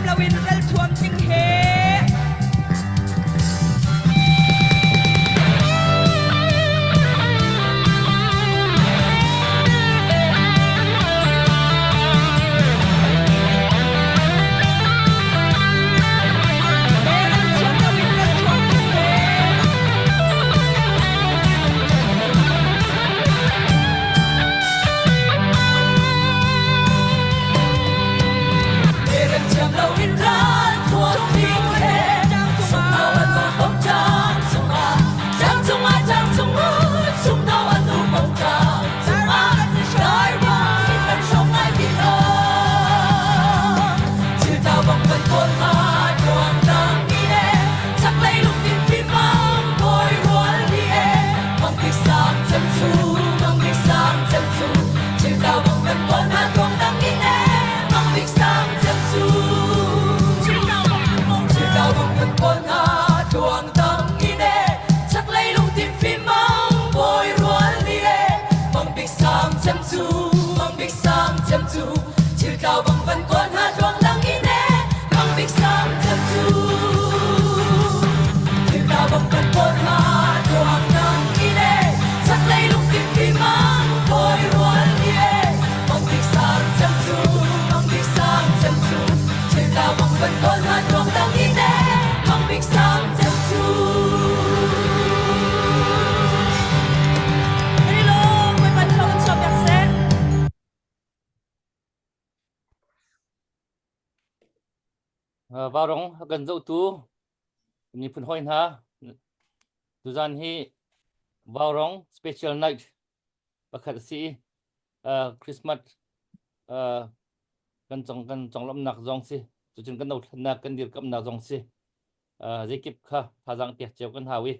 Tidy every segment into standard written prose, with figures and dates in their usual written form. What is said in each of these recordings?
lawin dal thuam ting he vào rong gần dậu tu ni phun hoin ha tu zan hi vào rong special night pakhat si Christmas kan chong lam nak zong si chu chun kan no thna kan dir kam na zong si zikip kha phajang te cheu kan hawi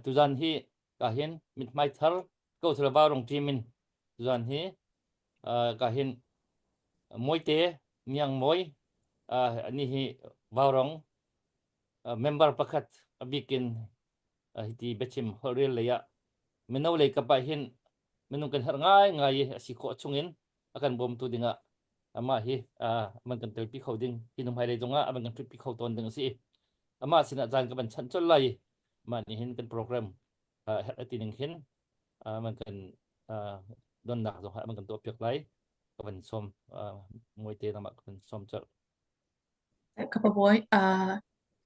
tu zan hi ka hin mit mai thar ko thra vào rong timin tu zan hi ka hin moi te miang moi ani hi vào rong member pakhat abikin hiti bechim horil leya meno le ka pa hin menung kan har ngai si kho chungin akan bom tu dinga ama hi man kan tel pi khoding hinum hai le jonga aban kan pi khod ton ding si ama sina jan ka ban chan chol lai ma ni hin kan program ati ning hin man kan don na zo ha man kan to pek lai ka ban som moi te na ma kan som chal kapaboy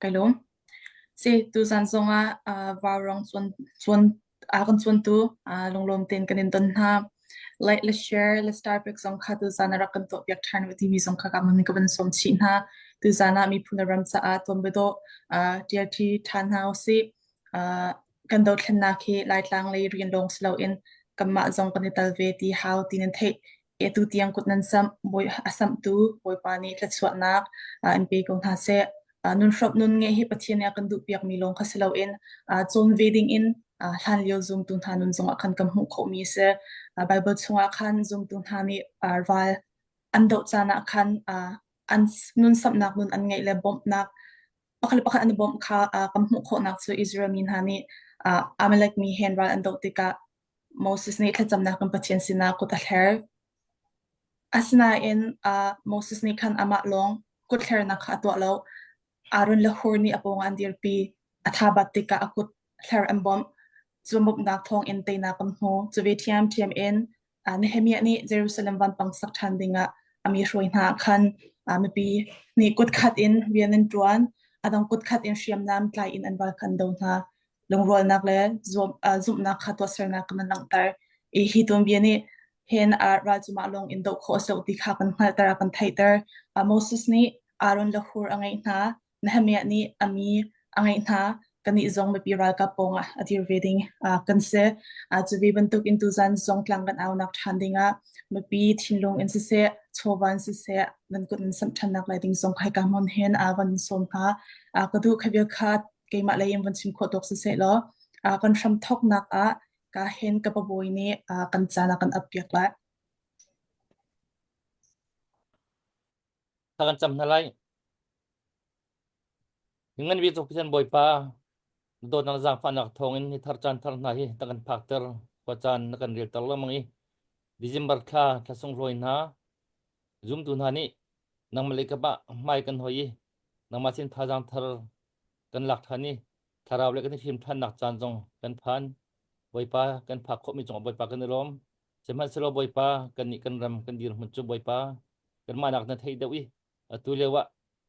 kailom si tu san zonga warong chuan akan chuan tu longlom ten kanin don ha like let's share let's start with song kha tu zana rakan to yak than with mi song kha kam mi ka ban som chin ha tu zana mi punaram cha a tom bedo trt than ha si kan do thna khi lai tlang le rian long slow in kamma zong kan tal ve ti how tin an the e tu tiang kut nan sam boy asam tu boy pani tlat swat nak mp kong tha se nun shop nun nge hi pathian ya kan du piak mi long khaslo in chon wedding in hlan lio zoom tung tha nun zong akhan kam hu kho mi se bible chunga khan zoom tung tha ni arwal ando chana khan an nun sam nak nun an ngai le bom nak pakhal pakhat an bom kha kam hu kho nak so israel min hani amalek mi henral ando tika moses ni thacham na kam pathian sina ko ta her asna in moses ni khan ama long ko thler na kha to lo arun la horni apong andir pi athabat tika akut thler ambom zumuk nak thong in te na kam ho chuwe thiam in nehemia ni jerusalem van pang sak than dinga ami roi na khan mi ni kut khat in vianin tuan adang kut khat in shiam nam tlai in anwal khan do na longrol nak le zum nak kha to ser na kan lang tar e hi tom viani hen rajuma long in do kho so ti kha kan hal tara kan thaiter moses ni arun la hur angai na nehemia ni ami angai na kani zong me piral ka ponga atir wedding kan se chuwi bantuk in tu zan zong tlang kan aw nak thandinga me pi thinlung in se chowan se nan kun sam thanak lighting zong khai ka mon hen awan som ha kadu khabya khat ke ma layem wan sim kho tok se lo kan sham thok nak ka hen ka paboy ni kan chana kan apyak la kan cham nalai ngan wi to pisan boy pa do nang jang fanak thongin ni thar chan thar na hi takan phakter ko chan kan ril tar lamangi december kha thasung roi na zum tu na ni nang malika ba mai kan hoi nang masin thajang thar kan lak thani tharaw le kan phim than nak chan jong kan phan boipa kan phak kho mi jong boipa kan rom seman selo boipa kan ni kan ram kan dir mun chu boipa kan manak na thei dewi atu lewa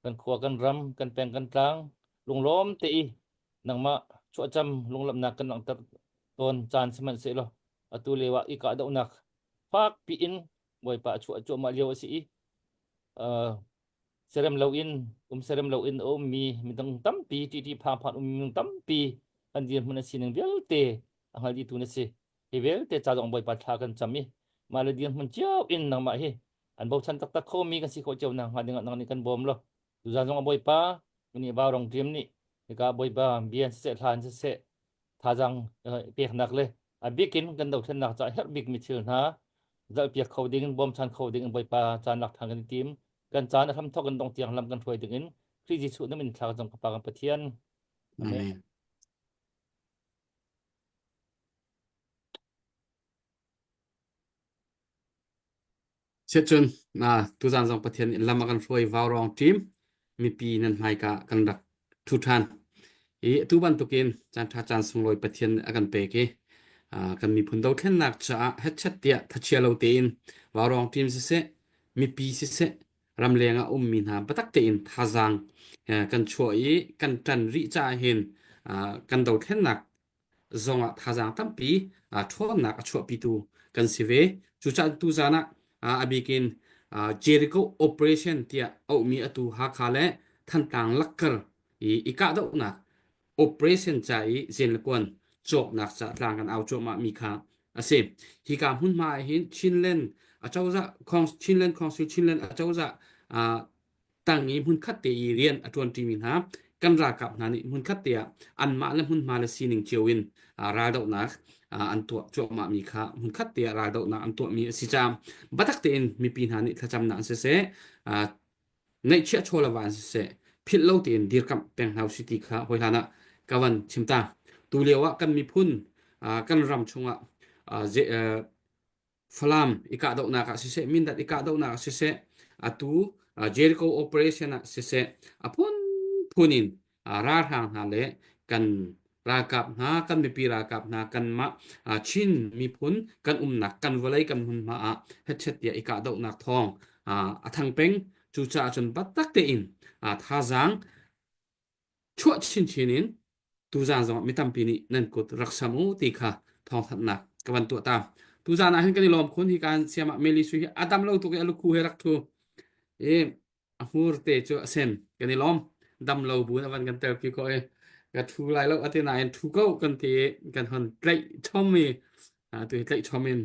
kan kho kan ram kan peng kan tlang lung lom te i nang ma chu cham lung lam na kan ang tar ton chan seman se lo atu lewa i ka dau nak phak pi in boipa chu ma leo si i serem lo in serem lo in mi dang tam pi ti pha pha mi tam pi an dir mun si nang bel te angal di tu na si he bel te cha dong boy pa tha kan chami ma le dir mun chiao in nang ma hi an bo chan tak tak kho mi kan si kho cheu nang ha ding nang ni kan bom lo tu za jong boy pa ni ba rong tim ni ka boy ba bian se than se tha jang pek nak le a bikin kan dau than nak cha her bik mi thil na zal pek kho ding bom chan kho ding boy pa chan nak thang kan timกันจานทำทอกันตรงเตียงลำกันถวยถึงอินคริสจิสุนั่นเป็นทางจงกระปากันปะเทียนอเมน เช่นจนตุจานจงประเทศลำมากันช่วยวาวรองทีมมีปีนั้นไม่กะกันดักทุกท่านตุบันตุกินจานท่าจานสงลอยประเทศกันเปกกันมีผลดาวเทนนักจะเฮ็ดชัดเดียทัชเชียเราเตีนวาวรองทีมเสมีปีเสรำเลียงมีนาบัตักเตีนท่าจางกันช่วยกันจันริจ่าเห็นกันดาวเทนนักจงท่าจางตั้มปีช่วงนักช่วยปีตูกันสิเวจุจันตุจานะabikin Jericho operation tia au mi atu hakale thantang lakkar ika do na operation chai zen kon chok nak cha tlang kan au chok ma mi kha ase hi ka hun ma hin chinlen a chawza khong chinlen khong su chinlen a chawza tangi hun khat te rian atron ti min ha kan ra kap na ni hun khat te an ma le hun ma le sining chewin ra do nak an tua chok ma mi kha hun khat te ra do na an tua mi si cham batak te in mi pin ha ni thacham na se nei chia chola wan se phil lo tin dir kam peng hau city kha hoilana kawan chimta tu lewa kan mi phun kan ram chunga je falam ika do na ka se min dat ika do na se atu Jericho operation se apun punin rar hang ha le kan rakap na kan mi pi rakap na kan ma chin mi phun kan nak kan volai kan hun ma headset ya ika do nak thong athang peng chu cha chun bat tak te in tha jang chua chin chinin tu jang jong mi tam pi ni nan ko raksamu ti kha thong that nak kawan tu ta tu jang na hen kan lom khun hi kan siama meli su hi adam lo tu ke alu khu he rak thu ahur te chu sen kan lom dam lo bu na van kan tel pi ko ka thu lai lo ati na en thu ko kan ti kan hon tlai thom mi tu tlai thom in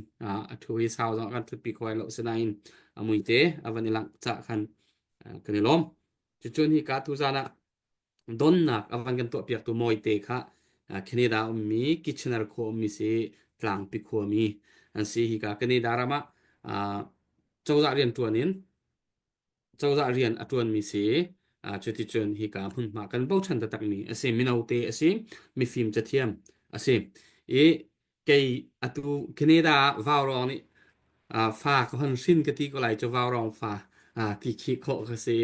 thu hi sao jong kan thu pi ko lo senain amui te avan ilang cha khan kan lom chu chun hi ka tu jana don nak avan kan to piak tu moi te kha Canada mi kitchener ko mi se tlang pi ko mi an si hi ka Canada rama chawza rian tuanin chawza rian atuan mi se chuti chun hi ka hun ma kan bo chan ta tak mi ase minaute ase mi film chathiam ase kei atu Canada vaurong ni fa ko han sin ka ti ko lai cho vaurong fa ti khi kho ka se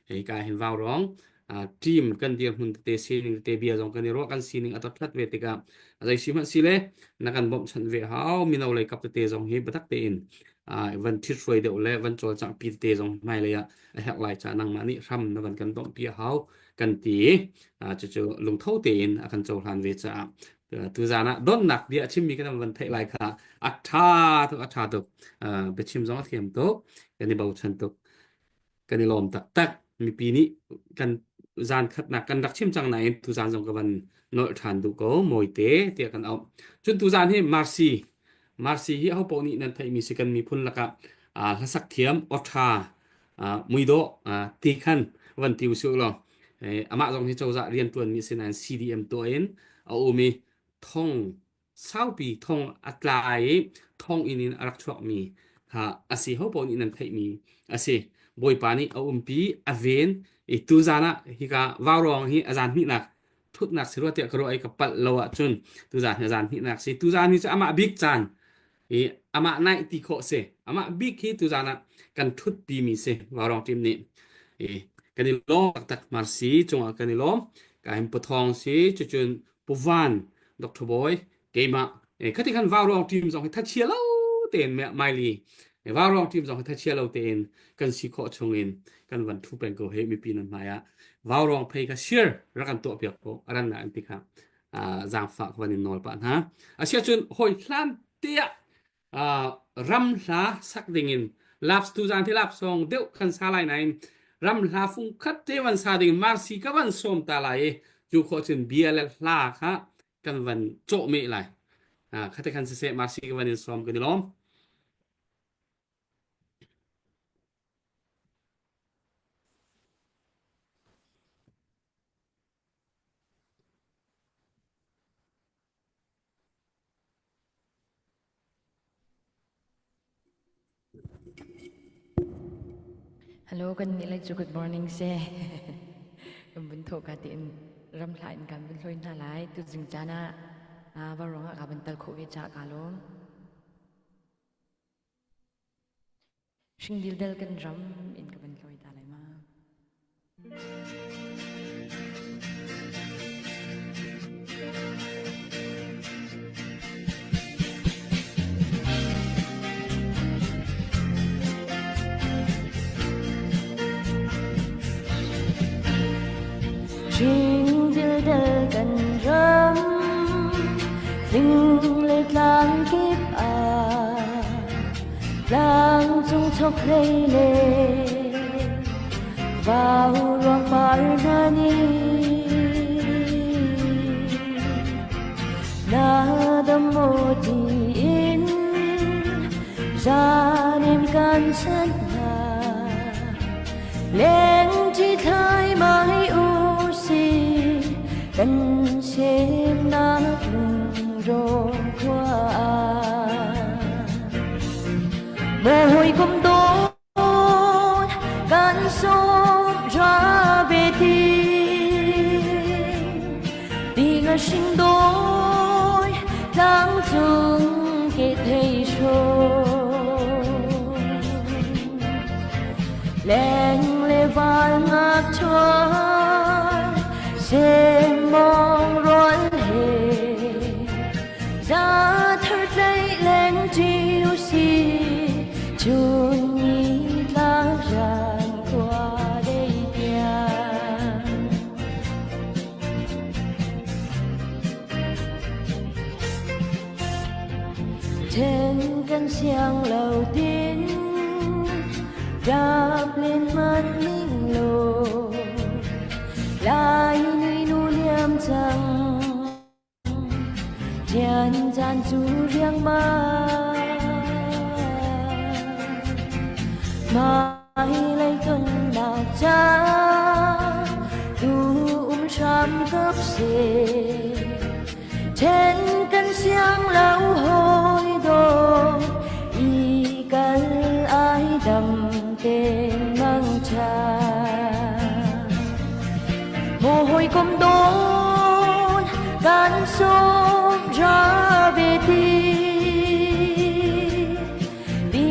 hei ka hin vaurong team kan dia hun te sining te bia jong kan ro kan sining atot thlat ve te ka azai sim si le na kan bom chan ve hau minau lai kap te jong hi batak te in van thit roi de le van chol chang pi te jong mai le ya hek lai cha nang ma ni ram na van kan dom pi hau kan ti chu lung thau te in akan chol han ve cha tu jana don nak dia chim mi kan van thai lai kha atha to be chim jong thiam to kan ni bau chan to kan ni lom tak tak mi pi ni kan zan khat nak kan dak chim chang nai tu zan jong ka van no than du ko moi te te kan au chun tu zan he marsi hi ho po ni nan thai mi sikan mi phun laka hasak thiam otha muido ti khan van tiu su lo ama jong hi chawza rian tuan mi sinan CDM to in au mi thong sau pi thong atlai thong inin arak chok mi asi ho po ni nan thai mi asi boy pani au pi aven tu zana hi ka warong hi azan mi nak thut nak sirwa te karo ai kapal lawa chun tu zan hi nak si tu zan ni ama big chan ama nai ti kho se ama big hi tu zana kan thut pi mi se warong tim ni กันนี่ล้อตักมาสีจงกันนี่ล้อการหิมปะทองสีจุนปวันดอกทบอยเกมาคัที่กันวาวรองทีมสองให้ทัชเชียร์เล่าเต็นแม่ไมลีวาวรองทีมสองให้ทัชเชียร์เล่าเต็นกันสีขอชงอินกันวันทุเป็นก็เฮมีปีนันมายะวาวรองเพย์ก็เชียร์รักันตัวเปียกก็อันนั้นอันที่ครับจางฝากวันนี้นอลปะนะเชียร์จนหอยล้านเตี้ยรำลาสักดิ่งินลาบสตูจานที่ลาบส่งเดี๋ยวคันซาไลน์ไหนรำลาฟุงคัดเทวันซาดิ่งมาร์ซีกับวันส้มตาไหลอยู่ขอจนเบียร์และลาค่ะกันวันโจไม่ไหลคัดคันเสียมาร์ซีกับวันนี้ส้มกันดีล้อมHello กันนี่เลย Good morning เซ่กันบุญโทกาตินรำลายกันบุญลอยน่าไล่ตุจึงจานะว่าร้องกับบันตัลโควิดจากาลมชิงดิลเดลกันรำอินกับบันลอยตาไลมา Riêng dil dal kan ram Vinh lệ lang kiếp Lang chung chok lê lê Vào ruang par na ni Na đam mô đi in Ra niềm can sân na Lên chi thái mãi u cần xem nát lùng rồi qua mồ hôi không tốt gan sốt ra về tình ở sinh đôi tháng chung kể thầy rồi lên lê vai ngạc choáng xem mong rõn hề ra thật lấy lên chiếu xì chun nhí lá ràn qua đây kia trên căn xiang lầu tiên đạp lên mắt minh lồ lại nuôi nu liêm chẳng chán chán chú riêng mai lấy cơn nào cha tu trăm cấp xề trên căn xiang lâu hồi đồ y căn ai đầm tên mang cha mồ hôi công đốn gan sốt ra về tình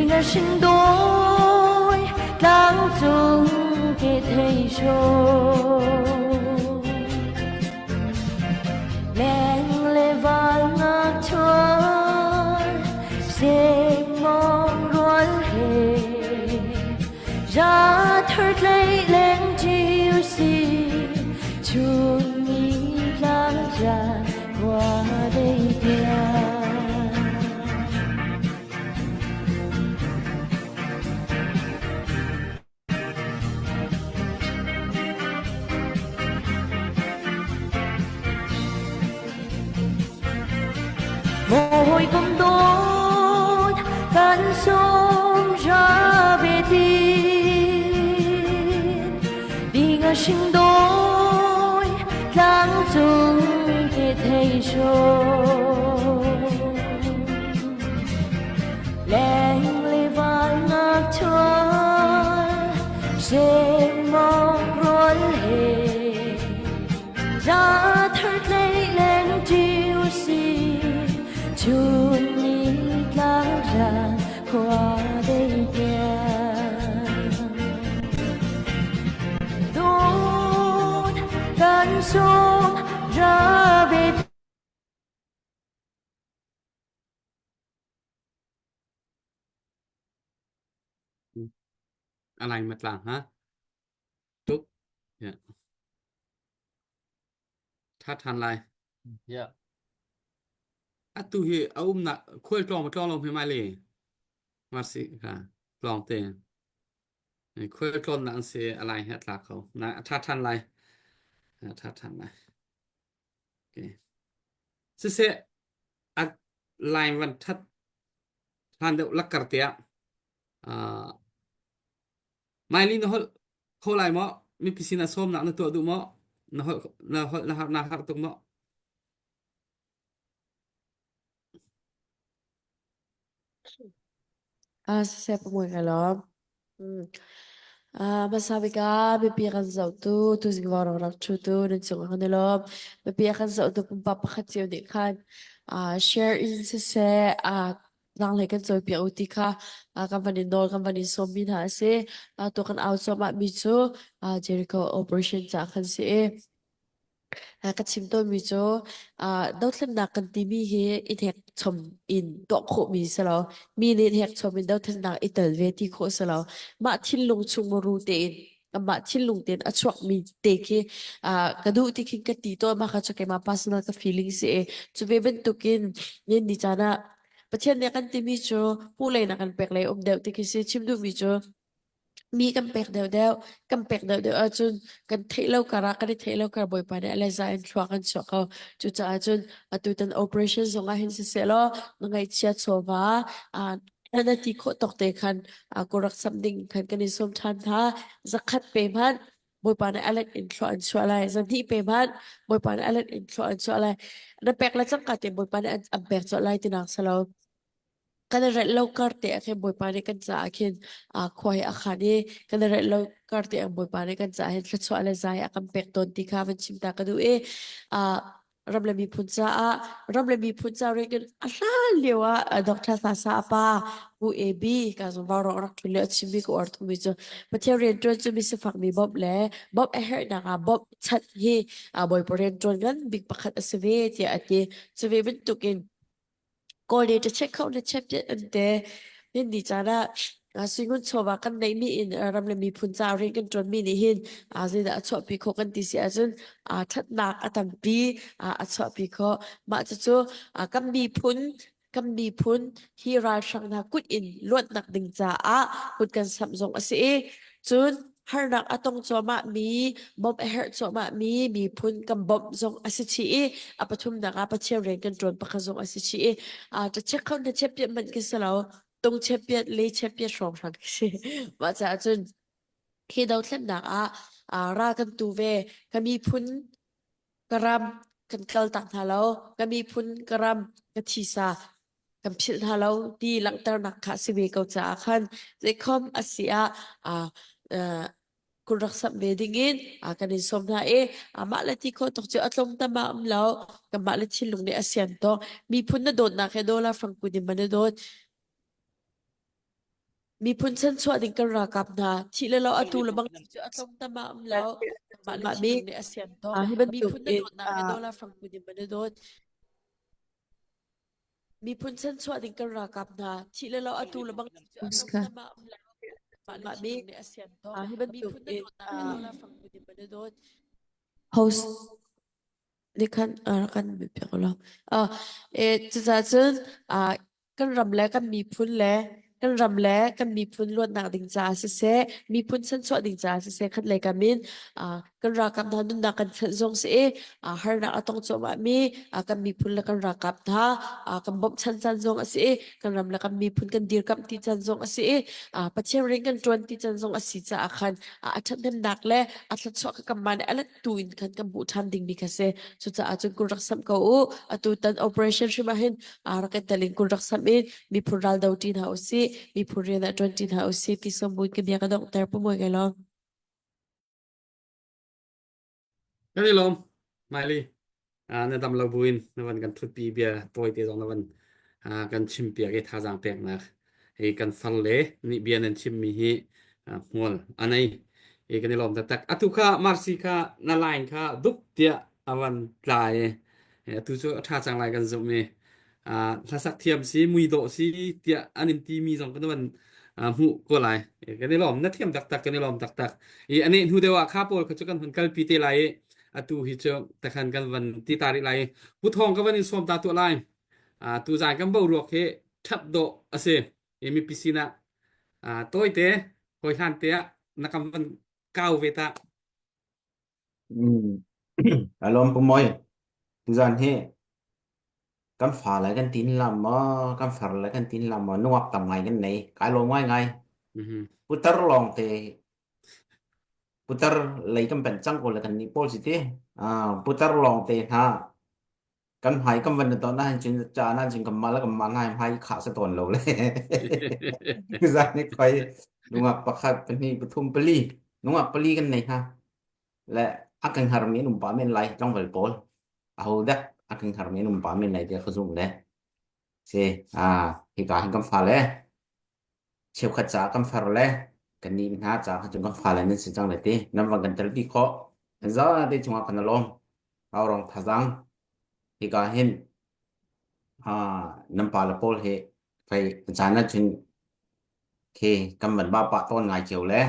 ngờ sinh đôi lang chung kể thầy rồi lên lê vai ngạc choáng xem mong ruột hề ra thật lấy lên chiếu xì chun nhí lá ràn qua đây kia mồ hôi công đốn gan sông ra về tình ngờ sinh đôi lang chung kể thầy rồi lên lê vai ngạc choáng xem mong ruột hề ra thật lấy lên chiếu xì chun nhí lá ràn qua đây kia xuống trở về อะไรมาตลางฮะตุ๊กเนี่ยถ้าทันไร ya à tu hi na khơi tròn lông hi mai lì mà sĩ cả tròn tiền khơi tròn là sẽ อะไร hết là không naถ้าทันไรถ้าทันไรโอเคsẽ à lạiวันทัดทันเดี๋ยวลักกระเตียอ่าไม่ลีนเขาไล่มั้มีพิธีนาส้มนักในตัวดูมั้นะฮักตุกมั้ Saya penguat masabi ka bibiyakan sa tu siguro rak chutu ng sunga kanilom bibiyakan sa tu pampapakatiyo ni kan share in se lang lekan so biya uti ka company nol company somi na se to kan out so ma bicho Jericho operation sa kan se ka chim to mi cho dau thlan na kan ti mi he in hek chom in to kho mi sa lo mi ni hek chom in dau thlan na itel ve ti kho sa lo ma thil lung chung mo ru te in ma thil lung ten a chuak mi te ki ka du ti kin ka ti to ma kha chake ma personal ka feeling se chu ve ben tu kin yen ni chana pathian ne kan ti mi cho pu le na kan pek le om deu ti ki se chim du mi choมีกันเป็กเดียวเดียวกันเป็กเดียวเดียวจนกันเทเลวการะกันเทเลวการบ่อยไปเนี่ยอะไรจะอินทรักันช็อกเขาจุดจะจนตัวตัน operation ส่งให้เห็นเสร็จแล้วนั่งไอเชียโซวาอันนั้นที่เขาตกเตะคันกูรักสำดึงคันกันในสมทันท่าจะคัดเปย์มันบ่อยไปเนี่ยอะไรอินทรันชัวอะไรสันที่เปย์มันบ่อยไปเนี่ยอะไรอินทรันชัวอะไรนั่นเป็กแล้วจังกัดเต็มบ่อยไปเนี่ยอันเป็กชัวอะไรที่นักสลาว kan ret lo karte akhe boy pane kan cha akhin khoi akhani kan ret lo karte ang boy pane kan cha hen thcho ale zai akam pek ton ti kha van chimta ka du a ramle mi phuncha ramle mi phuncha re kan ala lewa doctor sa sa pa u ab ka zo ba ro rak le chimi ko orth mi cho material tron chu mi se fak mi bob le bob a her na ga bob chat hi boy poren tron gan big pakhat asve ti ati chve bin tukin Goli to check out the chapter and there in the jara singun chowa kan nei mi in ramle mi phun cha ring kan tron mi ni hin zin da chho pi kho kan ti si ajun that nak atam pi a chho pi kho ma chu chu kam mi phun hi ra sang na kut in lot nak ding cha kut kan sam zong ase chun har nak atong choma mi bob her choma mi phun kam bob zong ase chi apathum na ka pacheu ren kan tron pakha zong ase chi to check out the chapter man ki salo tong chapter le chapter song sang si wa cha chun khi dau thlen nak ra kan tu ve kami phun karam kan kal tak thalo kami phun karam ka thisa kan phil thalo di lang tar nak kha si ve ko cha khan ze khom asia kun rak sap ve dingin kan in som na ma la ti ko tok chu atlom ta ma am lo kan ma la thil lung ne asian to mi phun na dot na khe dola from kudin man dot mi phun san chwa ding kan ra kap na thi le lo atu lo bang chu atlom ta ma am lo kan ma la thil lung ne asian to hi ban mi tu phun na dot na khe dola from kudin man dot mi phun san chwa ding kan ra kap na thi le lo atu lo bang chu atlom Uska. ta ma am lo kan ma la thil lung ne asian to Hi ban mi tu phun na dot na khe dola from kudin man dot host đi khăn khăn bị việc lo chứ ra chứ kan ram le kan mi phun le kan ram le kan mi phun luôn nak ding cha se mi phun san so ding cha se khat le kamin kan ra kap na dun na kan zong se har na atong cho ma mi kan mi phun le kan ra kap tha kan bom chan chan zong ase kan ram le kan mi phun kan dir kap ti chan zong ase pacheu ring kan 20 chan zong asi cha akhan athat dem nak le athat so ka man ala tuin kan kan bu tham ding bi ka se chu cha achun kun raksam ko atu tan operation shima hin raket talin kun raksam in mi phural dautin hausi mi phurena 20 hausi ti som bui ke dia ka doctor pu moi gelo cái gì lom mai liในตำราบุญในวันกันทุบปีเบียปอยตีตรงในวันกันชิมเปียกไอ้ท่าจางเปียกนะไอ้กันฟันเล่นี่เบียนันชิมมีฮีมวลอันไหน กันในลมตักตุค่ะมาร์ซีค่ะนาไลน์ค่ะดุกเดียอวันปลายตุจูท่าจังไรกันจุเมถ้าสักเทียมสีมุยโดสีเดียอันนี้ทีมีสองกันวันหูก็ไรกันในลมนัดเทียมตักกันในลมตักอันนี้หูเดียวข้าพอเขาจะกันคนกัลปีเตไลตุฮิจตะขันกันวันที่ตาริไลพุทองกันวันนี้สวมตาตัวไลtu zai kan bo ruak he that do ase emi pisina toy te hoi han te nakam van kau veta Alom pomoy tuzan he kan phá lại kan tin làm mà kan phá lại kan tin làm mà nuộc tầm ngày cái này cái lô ngoài ngày putar long te putar lấy kan pen chang ko la kan ni pol si te putar long te ha kan hai kan van to na chin cha na chin kan ma la kan ma hai kha sa ton lo le tuzan ni koi nuộc pakhat pen ni puthum peli nuộc peli kan này haและakan harmi num pa men lai trong vel pol au da akan harmi num pa men lai dia khuzum le se hi ka han kam fa le cheu khat cha kam far le kan ni na cha khajung kam fa le nen si chang le ti nam wang kan tel bi kho za de chunga kan lom au rong thazang hi ka hin nam pa la pol he fai cha na chun ke kam ban ba pa ton ngai cheu le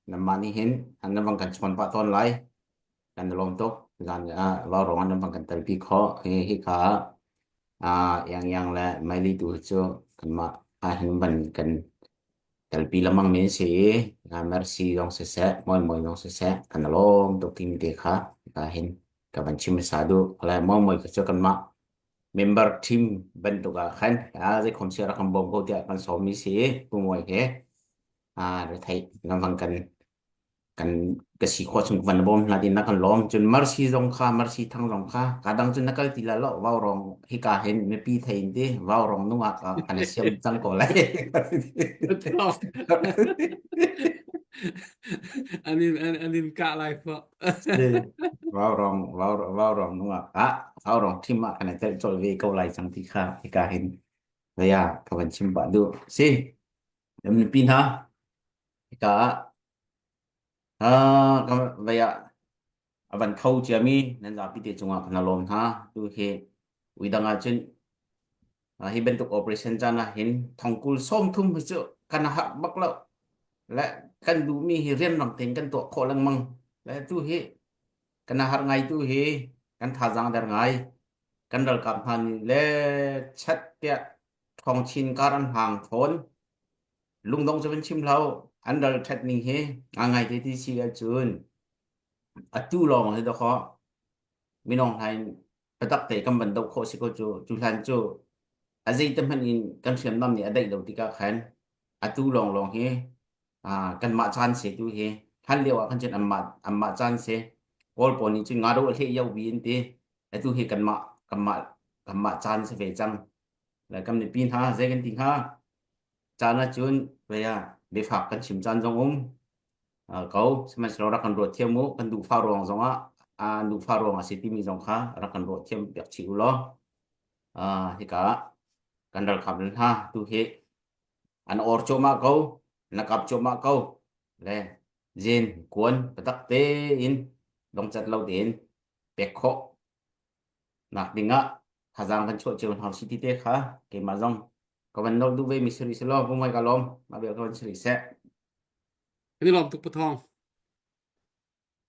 nam ma ni hin an nam wang kan chon pa ton laiกันลมตกกันว่าร้อนน้ำมันกันตะปีเคาะให้ขาอย่างแหละไม่รีดูเจ้ากันมาเห็นมันกันตะปีละมั่งเมนสีmerci ลองเสะมอยลองเสะกันลมตกทีมเด็กค่ะก็เห็นกับบัญชีมิสาดูอะไรมอยก็เจอกันมา member team เป็นตัวกันจะคงเชื่อรักคำบ่มเขาเดียกันสองมีสีผู้มวยแค่เดี๋ยวไทยน้ำฟังกันกสิขวดสงวันบอมลาดินนักล้อมจนมาร์ซีรองค้ามาร์ซีทั้งรองค้าkadangจนนักตีละล้อว่าวรองฮิกาเห็นไม่ปีไทยอินดีว่าวรองนุ่งอันเสียมจังก็เลยอันนี้กะไรเพราะว่าวรองนุ่งว่าวรองที่มาขนาดเจ้าจอยเวก็ไล่จังที่ข้าฮิกาเห็นเลยกับวันชิมบะดูสิเดี๋ยวมันปีนะฮิกาkayak aban thau chami nan la pi te chunga khana lom ha tu he widanga chen hi bentuk operation chana hin thongkul som thum chu kana ha bakla la kan du mi hi rian nang teng kan to kho lang mang la tu he kana har ngai tu he kan tha jang dar ngai kan dal kam han le chat tia thong chin karan hang thon lung dong cho bên chim lau anh đal chat ning he ngày thì si a chun tu long thì đó khó mi nong haiประตักแต่กำบันดอกโคสิโกจูทันจูgì tâm hìnhกันเสียมน้ำเนี่ยได้ดอกที่ก็แขนtu long heกันมาจานเสียจูheท่านเรียกว่ากันเช่นอัมมาจานเสียวอลปอนี่จึงงาดูเที่ยววินตีtu heกันมาจานเสียจังแล้วกำนี่ปีนหาเจกันติงหาจานละจุนเวียเบฝากกันชิมจานจงเขาสมัยเรารักกันรวดเทียมมุกันดูฟ้ารองจงดูฟ้ารองสิที่มีจงค่ะรักกันรวดเทียมแบบชิวล้อฮิกะกันดัลขับนั้นฮะดูเฮอันออร์โจมาเขานักขับโจมาเขาเลยเจนกวนประตักเตอินลงจัดเราเดินเปกโคหนักดิ่งขจางกันช่วยเจ้าหน้าที่เตะค่ะเกมมาจงkawan nok du ve misri selo pumai kalom mabel kawan sri se อันนี้ลมตุกปะทอง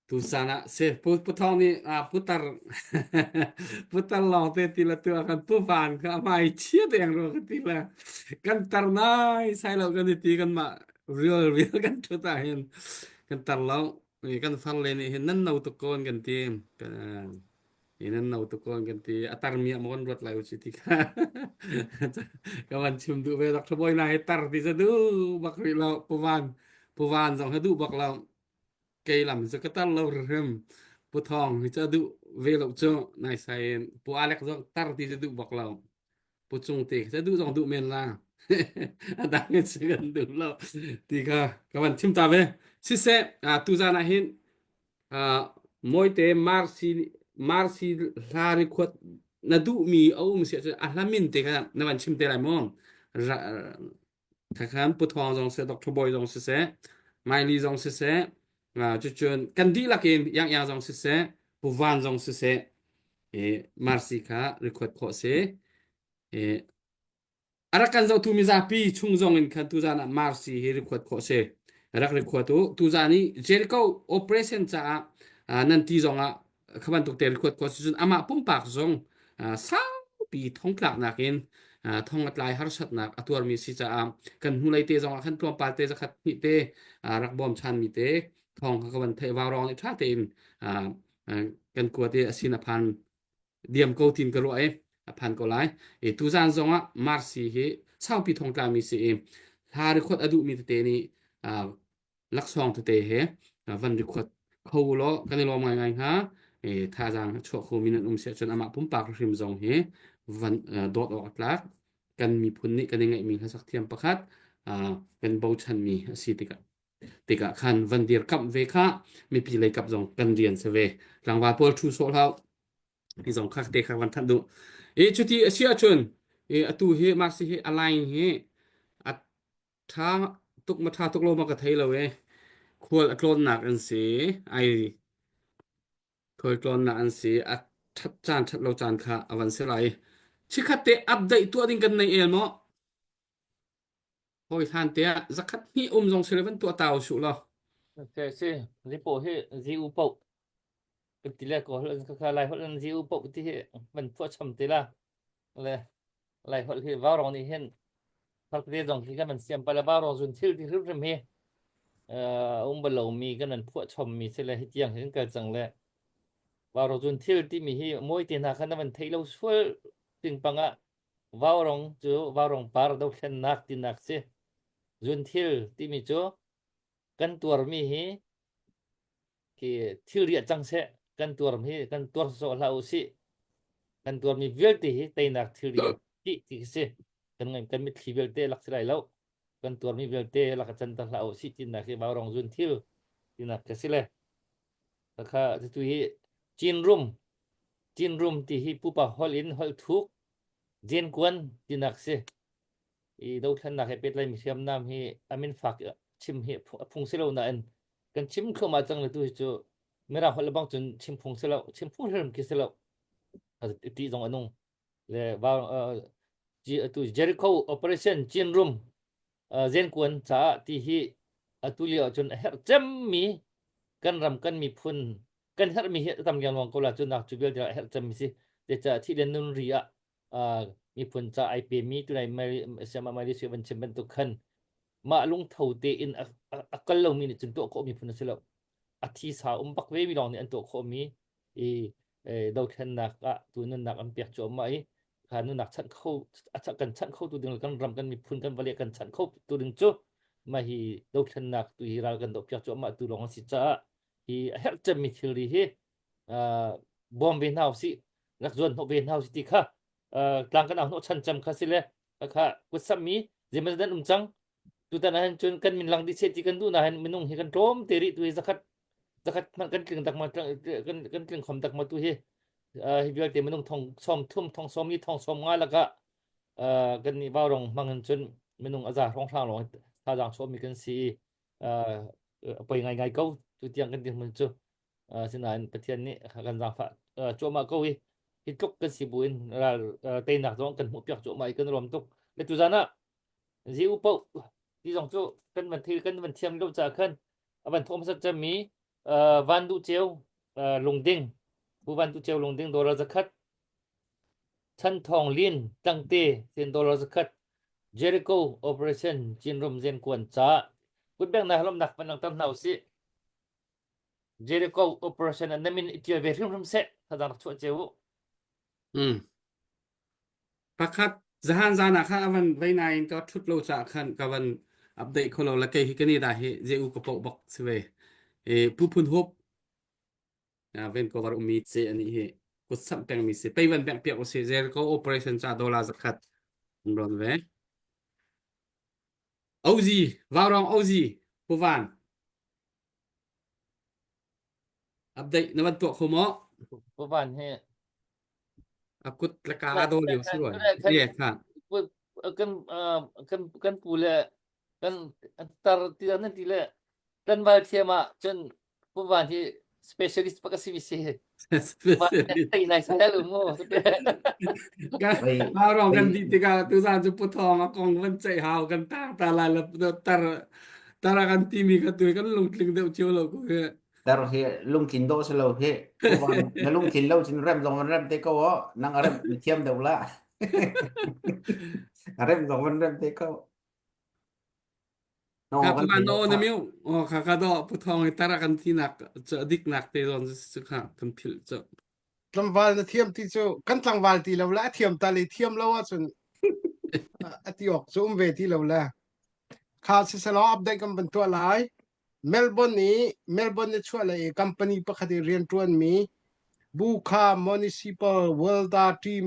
tu sana se putทองนี่putar putar long te tila tu akan puvan ka mai chia deng ro ka tila kan tarnai sai lo kan ti kan ma real kan tu ta hen kan tar lo ni kan fal le ni hen nan nau tu kon kan ti kan ini nau tu kon kan ti atar mi mon rot lai uci ti ka kawan chim du ve dak boy na tar ti sa du bak ri lo puvan jong ha du bak lo cây làm cho cái tao lâu rừng bút thòng thì cho đu về lậu cho này xài bố Alex do tar thì sẽ đu bọc lòng bút trung thì sẽ đu dòng đu men là đang nghe sự gần đủ lâu thì các bạn chim ta về xin sẽ tu ra này hiện mỗi tế Marci la record na du mi âu mình sẽ alamin thì các bạn chim tế lại mong các bạn bút thòng dòng sẽ đọc cho boy dòng sẽ mai ly dòng sẽ chu chun kan di lakin yang jong se pu van jong se marsi kha record kho se arakan zo tu mi za pi chung jong in khan tu jana marsi he record kho se record tu jani Jericho operation cha nan ti zonga khaban tuk te record kho chun ama pum pak zong sao pi thong klak nakin thong atlai har sat nak atur mi si cha kan hulai te zonga khan tlom pa te za khat mi te rak bom chan mi te thong khaban the wa rong ni tha te in kan ko te asina phan diam ko tin ka ro ai phan ko lai tu zan zonga marsi he sao pi thong tla mi se ha ri khot adu mi te ni lak song te he van ri khot khâu lo kan lo ngai ngai ha tha jang cho khu min se chon ama pum pak rim zong he van dot o atlak kan mi phun ni kan ngai mi ha sak thiam pakhat kan bo chan mi si tika khan van dir kam ve kha mi pi lai kap zong kan rian se ve rangwa pol thu so hlau i zong khak te khak van than du chuti asia chun atu he mak si he align he at tha tuk ma tha tuk lo ma ka thai lo we khol atlon nak an se ai khol tlon na an se at that chan that lo chan kha awan se lai chikhate update tu ading kan nei el mo hoi than te zakhat ni zong se levan tu taw su lo cái gì gì bộ hệ gì u bộ cái tỷ lệ của cái lại hoặc là gì u bộ thì hệ mình phụ chấm tỷ là lại hoặc là vào rong thì hiện hoặc là dòng khi cái mình xem phải là vào rong dùn thiêu thì rất là mê ông bà lâu mi cái mình phụ chấm mi sẽ là hết tiếng hiện cái rằng là vào rong dùn thiêu thì mi hi mỗi tiền hàng cái mình thấy lâu suốt tiếng bằng á vào rong chú vào rong par đâu khen nạc tin nạc sẽ dùn thiêu thì mi chú kan tuar mi hi ki thil ria chang se kan tuar mi kan tuar so lau si kan tuar mi vel ti hi tai nak thil ria ti se kan mi thi vel te lak sai lau kan tuar mi vel te lak chan ta lau si tin na ki ba rong jun thil tin na ka si le kha tu hi chin room ti hi pu pa hol in hol thuk jen kwan tin nak se i do than na he pet lai mi siam nam hi amin fak chim hi phung se lo na an kan chim kho ma chang le tu chu mera hol bang chun chim phung se lo chim phung hlem ki se lo ti jong anung le ba tu Jericho operation chin room zen kwan cha ti hi atulio chun her chem mi kan ram kan mi phun kan her mi he tam yang wang ko la chun nak chu bel her chem mi si te cha thi len nun ria mi phun cha ip mi tu nai mai sama mai si ban chem ban tu khan ma lung thau te in akal lo mi ni chun to ko mi phun se lo athi sa bak we mi long ni an to kho mi do khan nak tu nun nak am pek cho mai kha nun nak chan kho acha kan chan kho tu ding kan ram kan mi phun kan vale kan chan kho tu ding chu ma hi do khan nak tu hi ral kan do pek cho ma tu long si cha hi her chem mi thil ri hi bom ve now si rak zon ho ve now si ti kha tlang kan no chan cham kha si le kha ku sam mi jemen dan chang tu ta han chun kan min lang di se ti kan du na han minung hi kan tom teri tu zakat man kan kling tak ma kan kling khom tak ma tu hi hi biak te minung thong som thum thong som mi thong som nga la ka kan ni ba rong mang han chun minung aza rong thang rong ta jang som mi kan si pai ngai ngai ko tu tiang kan din mun chu sinan pathian ni kan jang fa cho ma ko hi hi tok kan si buin ra te nak dong kan mu piak cho mai kan rom tok le tu jana ziu po đi dòng chỗ cân vật thi cân vật thiêm đâu trả khăn vật thôm sát chấm mí van du chiêu lùng đinh bu van du chiêu lùng đinh đô la zakat chân thong liên tăng tê tiền đô la zakat Jericho operation chin rum zen quan trả quyết bèn này hôm nặc vẫn đang tâm nào si Jericho operation anh mình tiêu về rum sẽ thật ra chỗ chiêu pakhat zahan zana kha avan vainain ka thut lo cha khan kavan update kholo la ke hi kani da hi je u ko po bok swe pupun hop ven cover umit se ani he ko sam peng mi se payvan bank pek se zer ko operation cha dollar zakat ron ve auzi warong auzi puvan update nawan to khomo bu van he akut laka do liu siwa ye kha kan pule kan tar ti nan ti le kan ba thiama chen ผู้ว่าที่ specialist ปกติวิเศษว่าตีไหนใส่ลุงโง่ Kan Vậy orang kan vậy di tiga tusan jemput hong akong kan cai hao kan ta la la tar kan timi ka tu kan lung tling deu chiu lo ko ke dar he lung kin do selo he kuwan na lung kin lo chin rem dong rem te ko nang rem mi thiam deu la rem dong rem te ko no ka kan puan kin do no kha ne miu o ka do put hong tar kan ti nak cha dik nak te ron su kha kan phil cha tlam wal na thiam ti chu kan tlang wal ti lo la thiam ta le thiam lo wa chun atiok chu ve ti lo la kha se se lo update kam ban to lai Melbourne ni chu la e company pa khadi rian tuan mi Bukha municipal world team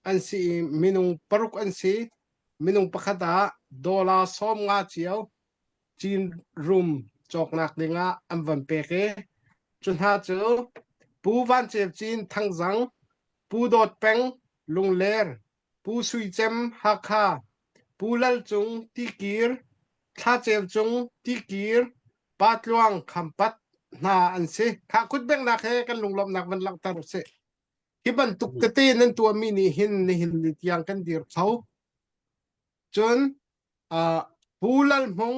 an si minung paruk an si minung pakhata dola som nga chiao chin room chok nak dinga am van pe ke chun ha chu pu van chep chin thang zang pu dot peng lung ler pu sui chem ha kha pu lal chung ti kir tha chep chung ti kir pat luang khampat na an se kha kut beng na khe kan lung lom nak van lak tar se ki ban tuk te te nan tua mi ni hin ni tiang kan dir thau chun a pu lal mong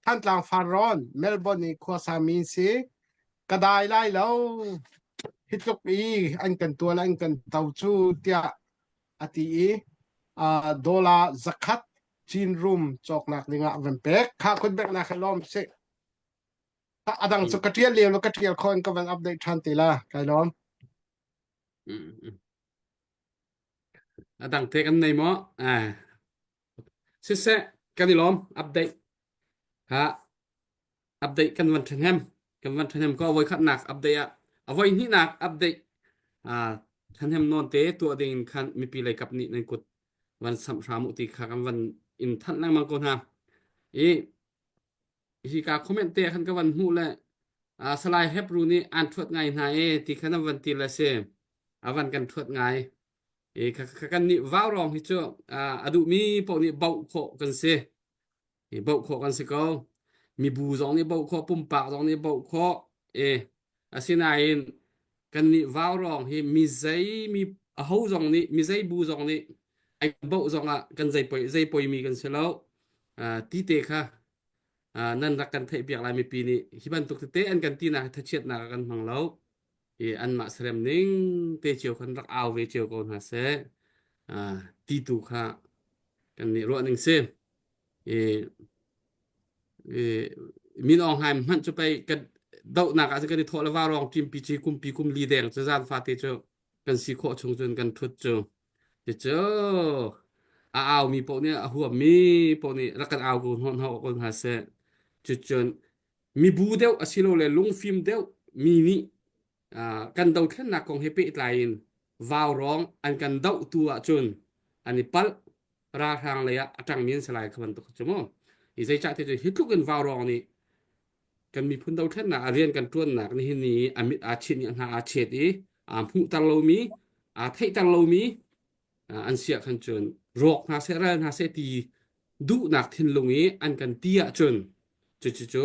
than tlang faron Melbourne ni khwa sa min se kadai lai lo hitluk i an kan tua la an kan tau chu tia ati i dola zakat chin room chok nak linga van pek kha khut bek na khalom se adang chu katrial lew lo katrial khon ka van update than ti la kai lom adang te kan nei mo se kan ni lom update ha update kan van than hem ko voi khat nak update a voi ni nak update than hem non te tu ding khan mi pi lai kap ni nen kut van sam ramu ti kha kan van in than nang mang kon ha hi ka comment te khan ka van hu le slai hep ru ni an thuat ngai na ti khan van ti la se avan kan thuat ngai kan ni vào rong hi chu adu mi po ni bau kho kan se bau kho kan se ko mi bu zong ni bau kho pum pa zong ni bau kho asina in kan ni vào rong hi mi zai mi a ho zong ni mi zai bu zong ni ai bau zong kan zai poi mi kan se lo ti te kha nan rak kan thei piak lai mi pi ni hi ban tuk te an kan ti na tha chet na kan mang lo an ma srem ning te chiu kan rak aw ve chiu kon ha se ti tu kha kan ni ro ning se min ong haim man chu pai kan dau na ka se kan tho la wa rong tim pi chi kum li deng cha zan fa te chu kan si kho chung chun kan thut chu te chu aw mi po ni a huam mi po ni rak kan aw ko hon ho kon ha se chu chun mi bu deu asilo le lung phim deu mi ni kan dau thlen na kong happy tlain vào rong an kan dau tu chun ani pal ra thang le atang min salai khaban to chumo i zai cha te hitluk kan vào rong ni kan mi phun dau thlen na rian kan tuan na ni ni amit a chin yang ha a chet i phu tang lo mi thei tang lo mi an sia khan chun rok na se ran ha se ti du nak thin lungi an kan tia chun chu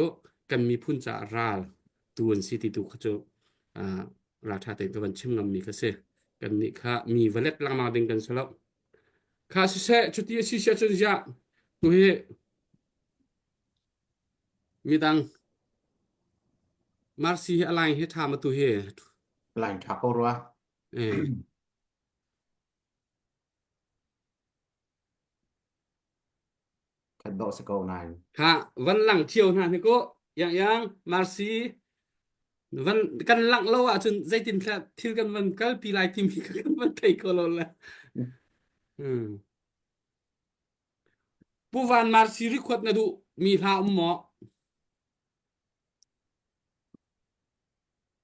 kan mi phun cha ral tuan si ti tu khachuราชาเต็งกันชิมงำมีก็เสกันนี่ค่ะมีวัลเล็ตลังมาดึงกันสลับค่ะสิเสชุดที่สิเสชุดยาตัวเฮมีดังมาร์ซีอะไรเฮทามาตัวเฮ lành thạc cô rồi เออ kan do se ko nai ค่ะวันหลังเที่ยวนะนี่ก็อย่างมาร์ซีวันกันหลังเราจนใจตินแค่ที่กันวันก็ปีไลทีมีกันวันไทยก็แล้วละผู้วันมาร์ซีรีคอร์ดนะดูมีพาหมอ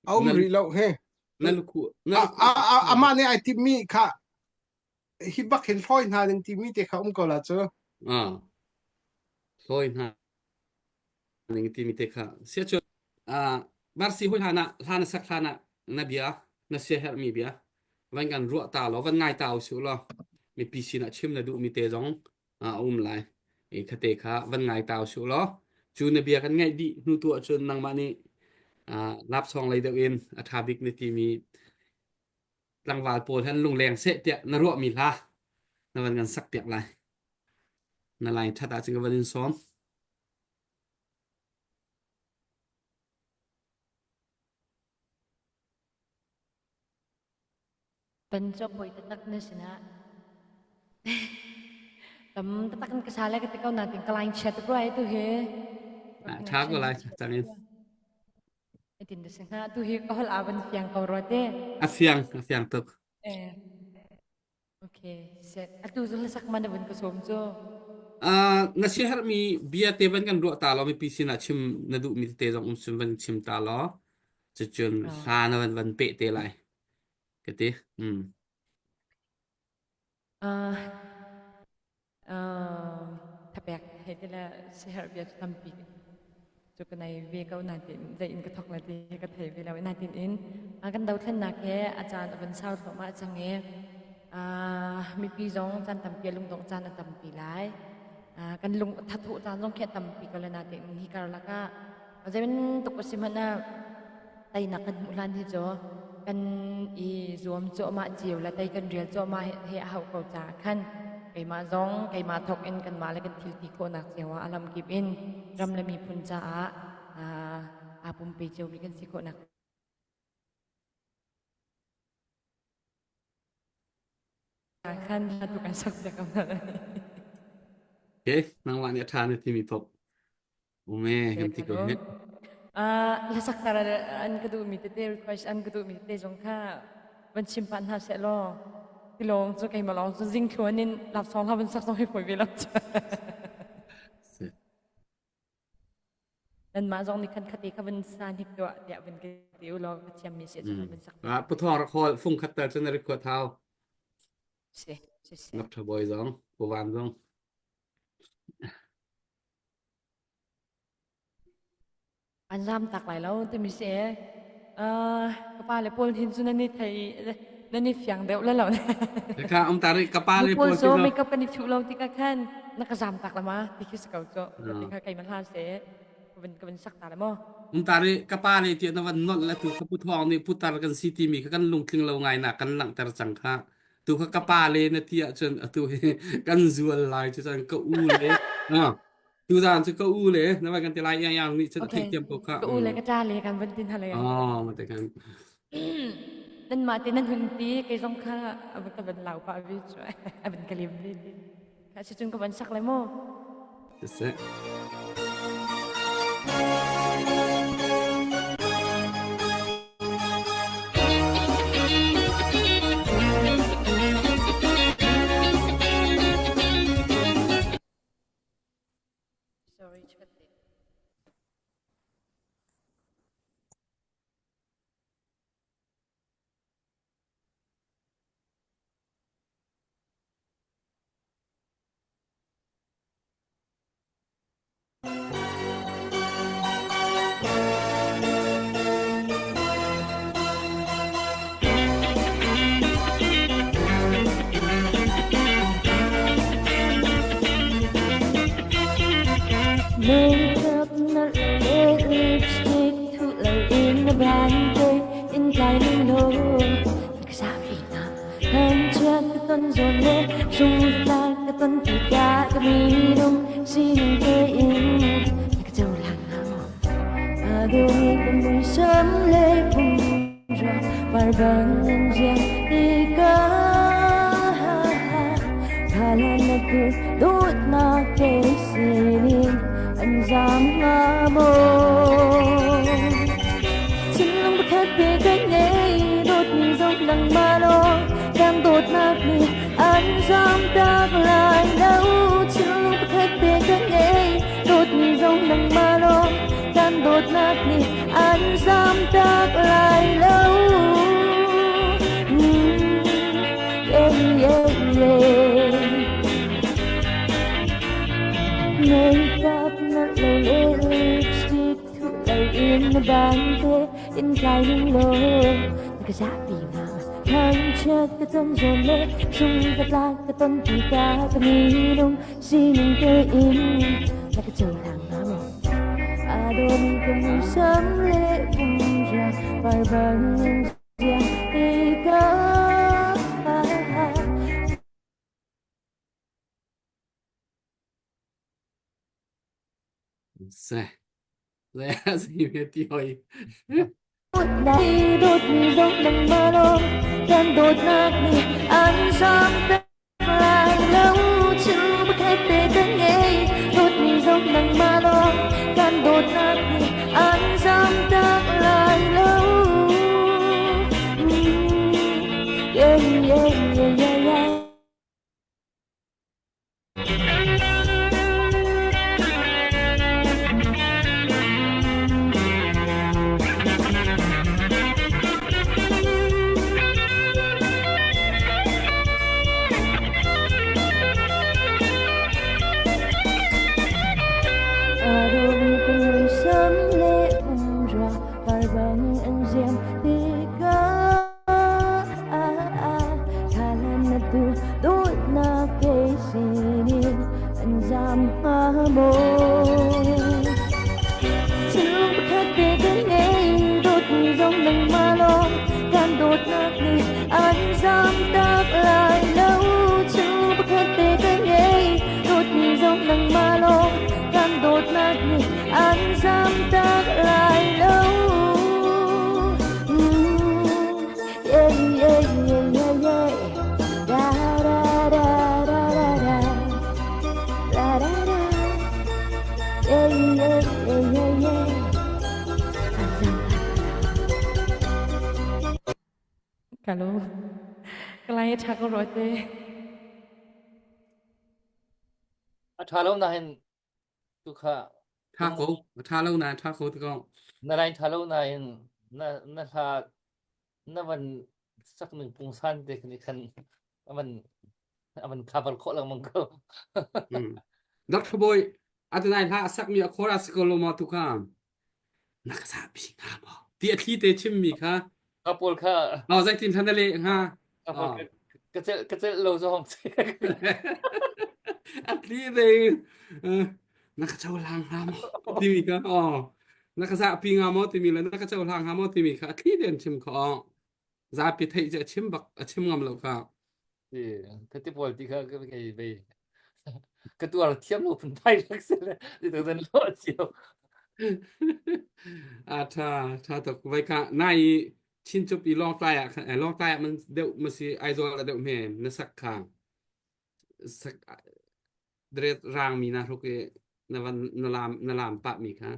เอามรีlo he นั่นลูกนั่นลูก ama ne ai timi kha hi bak hin foi na ning timi te kha ko la chu ซอยนะนี่ที่มีเตค่ะเสียจนบาร์ซีหุ่นหานะสักหานะนะเบียนะเสียเหรมีเบียวันกันรัวตาหรอวันง่ายตาเอาสิวหรอมีปีศินะชิมนะดูมีเตจงไลคเตค่ะวันง่ายตาเอาสิวหรอจูนะเบียกันง่ายดีนู่ตัวจนนางมานี่ นับซองเลยเดียวเองอาทาบิกในทีมีรางวัลโปรท่านลงแรงเสะเตียนรัวมีละในวันกันสักเตียกไรในไลน์ทัดอาจึงกับวันซ้อม เป็นจบboy tatak na sina. Tatakan kasala ketika natin kalain chat ko ay tu he. ช้าก็ไรจังนี้ Itin na sina tu he kahol aban siyang kaurote. อาเซียงตึก Okay, set. Atu zulasak man na bun ko somjo. Nasihar mi biya teban kan dua talo mi pisi na chim na du mi te jong sum ban chim talo chun sa na ban pe te lai kete Tapek hetila sihar biya tampi. So kanay vekaw natin, dain katok natin katay bilaw natin in. Akan daw tlan na ke ajan aban saw ko ma change. Mi pizong chan tampi lung dong chan na tampi lai. Kan lung thatu chan dong ke tampi ko la natin hikar la ka. Ajan tuk pasiman na tay na kan ulan hi jo. Kan I zoom jo ma jiw la tay kan real jo ma he hau ko cha kan. Kay ma zong kay ma thok in kan ma la kan thil ti ko nak sewa alam kip in ram la mi phun cha a pum pe chew mi kan si ko nak kan tu kan sak ja kam na oke nang wan ya than ti mi pop ume kan ti ko he la sak tara an ka du mi te request an ka du mi te zong kha ban chim pan ha se lo ti long cho kay ma long cho jing thluan in lap song ha ban sak song he phoi ve la dan ma zong ni kan khati ka ban san hik do ya ban ke tiu lo ka chiam mi se ban sak ปทอรคอฟุ่งคัตเตอร์จนริกว่าเท้า se นับทบอยจงปวานจง an ram tak lai lo te mi se ka pa le pol hin sunan ni thai nan ni fyang deu la lo ค่ะอมตาริกะปาเลย pol ปวด so make up kan ni thu lo ti ka khan na ka ram tak la ma ti kis ka cho ti ka kai man ha se ban sak ta la mo อมตาริกะปาเลยเตียนวันนนและถูกพุทธองนี่พุทธารกันซีทีมีกันลงคลิงเราไงนะกันหลังแต่จังค่ะถูกกะปาเลยนะที่จนถูกกันจวนลายจนก็อู้เลยดูจานจะก็อู้เลยนะว่ากันที่ไรอย่างนี้ฉันคิดเตรียมก็ ก็อูเลยก็จ้าเลยกันban tin ha le อ๋อมาแต่กัน nan ma tin nan hun ti kai som kha aban ka ban lau pa vi cho aban ka lim vi ka si chun ka ban sak lai mo จะเสร็จ sorry chat Makeup not red lipstick thu lâu in the brand tươi in cái linh đô cái sao vì na hơn trước cái tuần rồi lên dùng ra cái tuần thì cả cái mi đông xin cái in cái châu làng nào đôi con buổi sớm lên cùng rồi bài vang lên riêng đi cả thà là cứ đốt na cái xin anh dám ngã mồ chính lòng bất hết về cái này đột nhiên giống đằng ma lo đang đột nát đi anh dám đáp lại đâu chính lòng bất hết về cái này đột nhiên giống đằng ma lo đang đột nát đi anh dám đáp lại đâu Makeup not low lipstick thu lâu in the bàn thế in cái linh lô cái giá vì nào hơn trước cái tuần rồi lệ dùng cái la cái tuần thì cả cái mi đông xin cái in là cái trời làng nào đôi mi cùng mùi sớm lệ bùng ra vài vàng anh riêng đi có Sẽ gì biết tiêu này đột mi dốc đằng mà lô gan đột nát mi anh dám lại lâu chưa bất hết để cánh nghe đột mi dốc đằng mà lô gan đột nát mi anh dám lại lâu yeah yeah yeah yeah yeah đôi mi cùng mùi sớm lệ bùng ra vài vàng anh riêng đi có thà lên là từ đôi na kê xin anh dám hoa mô chưa bất hết để cánh nghe đột mi giống đằng mà lô gan đột nát đi anh dám đáp lại lâu chưa bất hết để cánh nghe đột mi giống đằng mà lô gan đột nát đi anh dám đáp lại lâu yeah yeah yeah yeah yeah da da da da da da da da da yeah yeah yeah yeah yeah anh dám cả lô cái này chắc có rồi thế thà lâu này tu kha tha khổ tha lâu nè tha khổ tụi con na này thà lâu này na thà na mình sắc mình phung san để cái khăn mình cover khó là mong câu Dr. Boy atunai la sak mi khora skolo ma tu kam nakasa bi nga mo ti athi te chim mi kha couple kha no zai tin thanale ha couple cái lâu rồi không athi de nakachau lang ha mo ti mi kha nakasa pi nga mo ti mi la nakachau lang ha mo ti mi kha athi den chim kha za pi thei je chim bak chim ngam lo kha cái tiếp theo thì cái về cái tuổi thiếm lúc phần tay rất sẽ thì từ từ lo chiều tha to vai ka nai chin chup i long tai man deu ma si ai zo la deu me na sak khang sak dre rang mi na ro ke na lam pa mi kha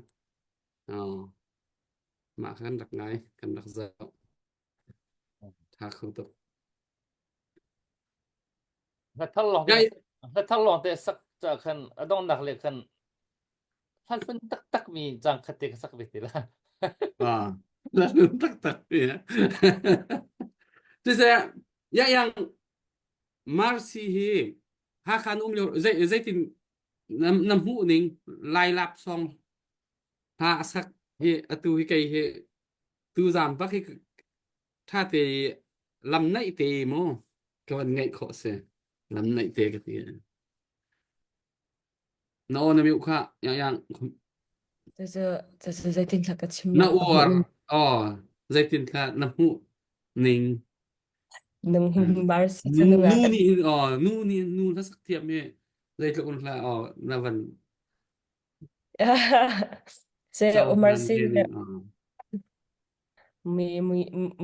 ma khan dak ngai kan dak za tha khu toถ้าถ้าลองแต่สักจะคันต้องหนักเลยคันท่านเป็นตักมีจังคัดเตะสักเวทีละ lalu tak ya jadi ya yang marsi hi ha khan lo zai tin nam hu ning lai lap song ha sak hi atu hi kai hi tu zam bak hi tha te lam nai te mo kawan ngai kho se lam nai te ka ti no na mi kha yang 这是在听他个亲 na or zai tin kha nam hu ning nâng bar si nu nu la sak thiam me zai tlok la na van se umar si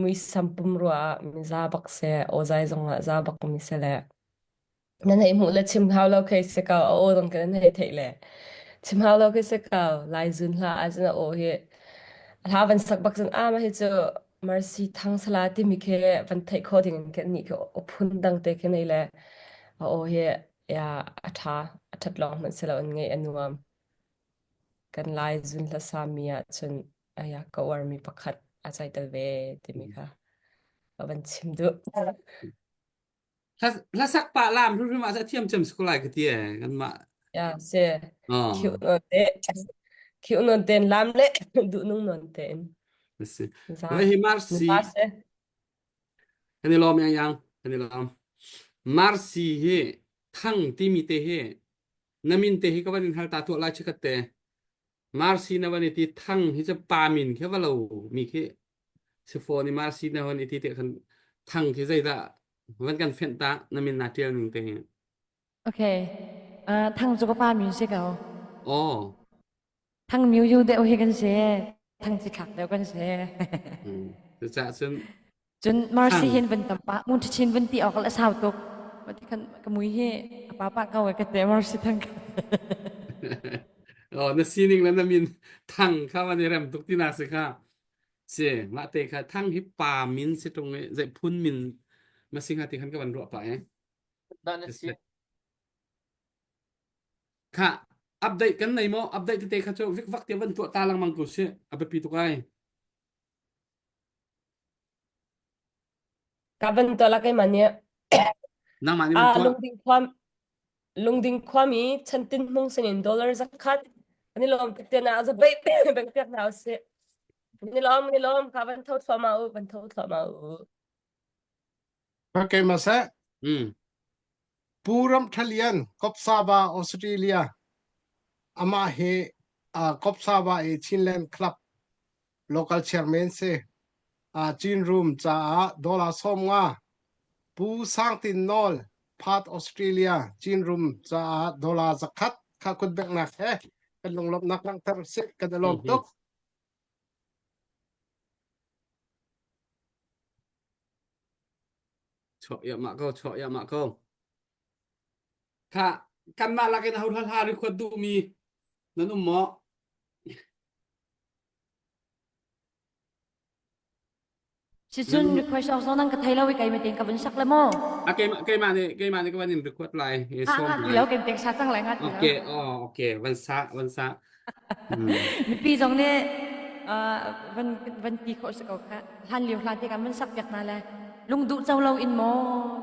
mi sampum ruwa mi zabak se ozai zonga zabak mi sele nan hei mu la chim hau lo kai se ka o dong kan hei thei le chim hau lo kai se ka lai zun la azna o he ha van sak bak zun ama he cho marsi thang sala ti mi khe van thei kho ding ke ni ko phun dang te ke nei le o he ya athat long man sela on ngai anuam kan lai zun la samia chun aya ka war mi pakhat achai tal ve ti mi kha van chim du la sak pa lam ru ma sa thiam cham skolai ka ti kan ma ya se kiu non ten lam le du nung non ten Với hi marsi ani lom ani lom marsi he thang ti mi te he namin te hi ka ban hal ta tu la chikat te Marcy naวันที่ทั้งที่จะปามินแค่ว่าเรามีแค่เซฟนี่ Marcy นะวันที่เด็กกันทั้งที่ใจละวันกันเฟ้นตานั่นเป็นนาทีหนึ่งแต่เห็น โอเคทางจุกป้ามิวสิกเอา อ๋อ ทางมิวอยู่เดียวเฮกันเสียทางจิขักเดียวกันเสีย จะจน จนมาร์ซี่เห็นเป็นตับปะมุนที่ชินเป็นตีออกแล้วสาวตกวันที่กันกมุยเฮป้าเขาไว้กันแต่มาร์ซี่ทั้ง อ๋อนั่นสิ่งนั้นมีทั้งข้าวันนี้เริ่มตุกที่น่าสึกค่ะเสียมาเตะค่ะทั้งที่ป่ามินสิตรงนี้จะพุ่นมินมาสิ่งที่ขันกับวันรัวไป Dana si ค่ะอัปเดตกันในโมอัปเดตที่เตะค่ะโจวิกวักเดียววันตัวตาลังมังกุเสียอัปเดตปีตุกไอ Kaban tola kay manya. นั่งมานี่มันตัว lungding kwami chantin mong sinin dollar zakat. Nilom pitin na sa bay bangkak na ose. Nilom kaban tot famao ban tot famao. Okay, masa อืม Puram Thalian Kopsaba Australia ama he Kopsaba e Chinland Club local chairman se chin room cha dollar som nga pu sang tin nol part Australia chin room cha dollar zakat kha kut bek na he kan long lop nak lang tar se kan lom tok เฉาะยามาก็เฉาะยามาก็ค่ะกันมาละกันเอาท่าหรือคนดูมีนั่นหมอ si Jun request ออกซ้อนนั่งกับไทยแล้ววิกัยมาเตียงกับวันสักแล้วมั้ง อ่ะเกมมาเนี่ยก็วันนี้รีควอร์ดไลน์เอส้ม แล้วเกมเตียงชัดจังไรงัด โอเคอ๋อโอเควันซะมีปีจงเนี่ยวันปีเขาสกอค่ะทันเลี้ยวทันที่กันมันสักแบบนั้นแหละลุงดูเจ้าเราอินโม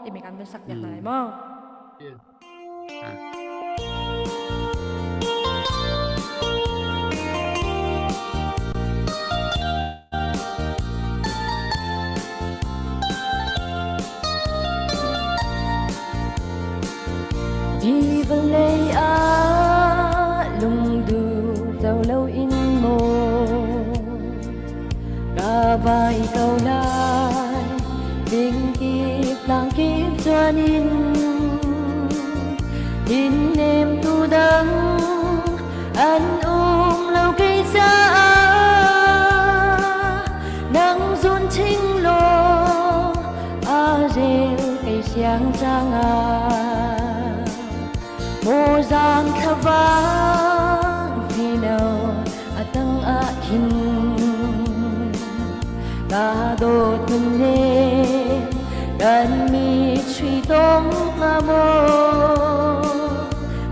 ที่มีการมันสักแบบไหนมั้ง อ่ะ Đi vào lây lung du dầu lâu in mô cả vai câu lại tình kiếp làng kiếp cho in em tu đắng anh lâu cây xa nắng run chính lô rêu cây sáng trang mô giang khá vang vì nào tăng akin ta đô thân nê gần mi truy tông mà mô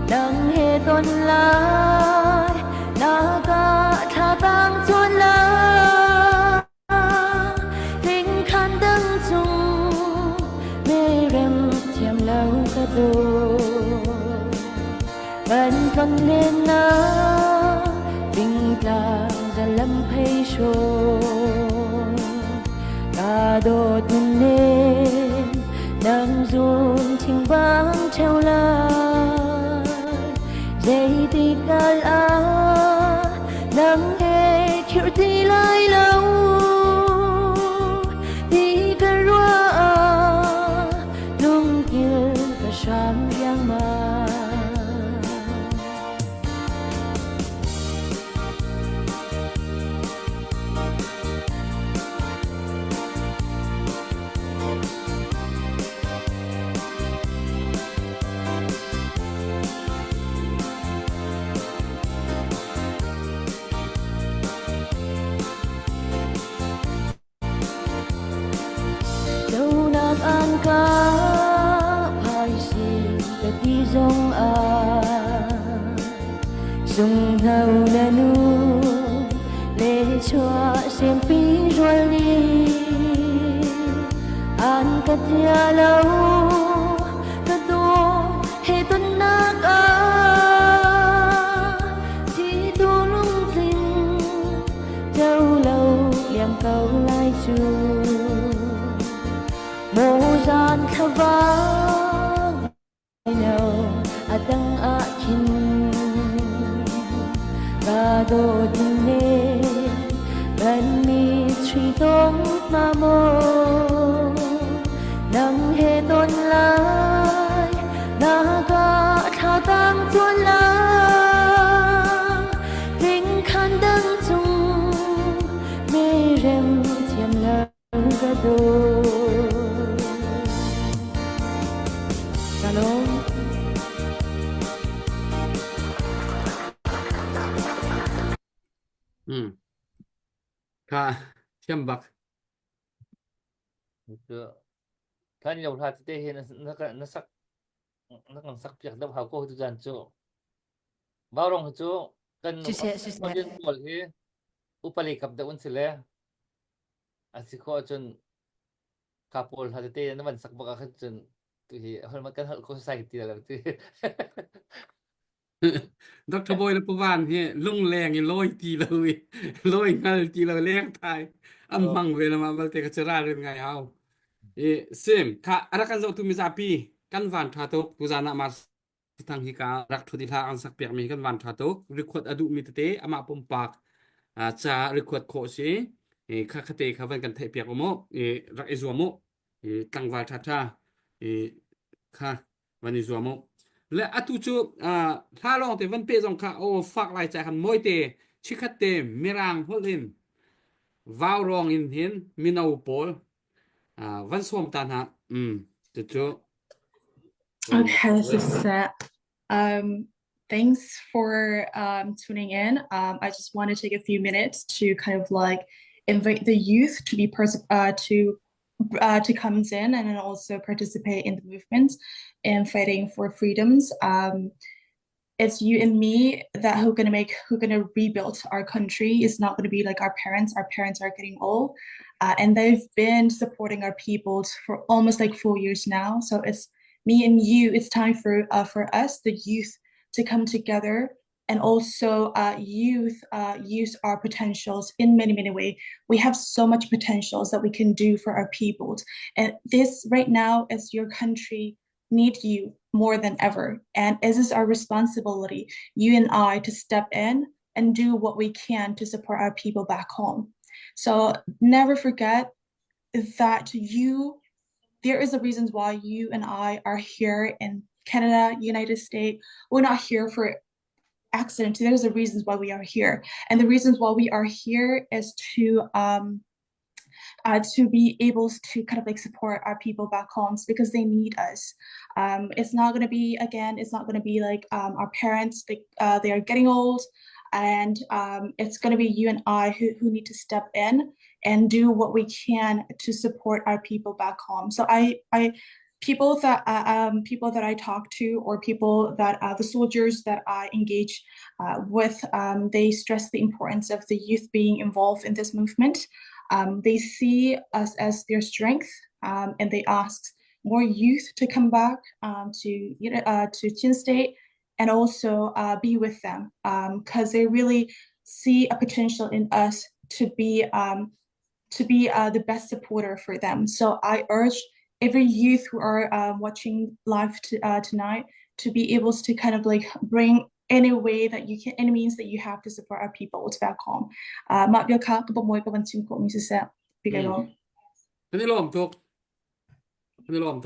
nắng hê tôn lại na ca tha tăng chôn la tình khăn đấng chung mê rem thiam lâu ca đô vẫn còn nên na tình ta ra lâm hay show ta đô tin nên đang run tình vắng theo lại dây thì ca lá nắng hè chiều thì lại lâu thì ca rua lung kia cả sáng giang mà an ca hai si ta ti dong sung thâu na nu le choa xem pi rồi li an ca tia lâu ca to he tuần nak chỉ tu lung linh đâu lâu liam câu lai chu mô gian khá vang nào tăng akin ta tô đình nê gần mi truy tông mà mô nâng hê tôn lai na ga thao tăng tuôn la kinh khăn đấng chung mê rem thiềm lăng ga đô Shalom Ka thiam bak kan yo tha te he na sak na kan sak piak da ha ko tu jan chu ba rong chu kan modern pol he upali kap da un sile asiko chun kapol ha te na man sak baka khan chun tu hi hol ma kan hal ko society la tu Dr. Boy และปวานเฮลงแรงอีลอยตีเลยลอยงัลตีเลยแรงตายอัมมังเวลามาบัลเตกะจราเรื่องไงเฮาเซมค่ะอารักกันจะตุมิซาปีกันวันทาตุกตุจานะมาทางฮิการักทุติลาอันสักเปียกมีกันวันทาตุกรีควดอดุมิตเตอามาปมปากจะรีควดโคเชค่ะคเตค่ะวันกันไทยเปียกโมรักอิซัวโมตังวาทาทาค่ะวันอิซัวโมและอตุจูถ้าลองแต่วันเปจงค่ะโอ้ฝากรายใจคันมวยเตชิคัตเตมิรังฮอลินวาวรองอินเห็นมินาอุปอลวันสวมตานะจุจู Okay, this is Set. Thanks for tuning in. I just want to take a few minutes to kind of like invite the youth to be to come in and then also participate in the movement and fighting for freedoms. It's you and me that who gonna rebuild our country. It's not gonna be like our parents. Our parents are getting old, and they've been supporting our people for almost like 4 years now. So it's me and you. It's time for us, the youth, to come together and also use our potentials in many ways. We have so much potentials that we can do for our people, and this right now is your country need you more than ever, and it is our responsibility, you and I, to step in and do what we can to support our people back home. So never forget that there is a reason why you and I are here in Canada, United States. We're not here for accident. There's a reasons why we are here, and the reasons why we are here is to be able to kind of like support our people back home because they need us. It's not going to be, again, it's not going to be like our parents, they are getting old, and it's going to be you and I who need to step in and do what we can to support our people back home. So people that I talk to, or people that the soldiers that I engage with, they stress the importance of the youth being involved in this movement. They see us as their strength, and they ask more youth to come back to Chin State and also be with them, because they really see a potential in us to be the best supporter for them. So I urge every youth who are watching live tonight to be able to kind of like bring any way that you can, any means that you have to support our people back home. Mapya ka kapamoy pa bansim ko misisa bigalo. อันนี้ล้อมทุก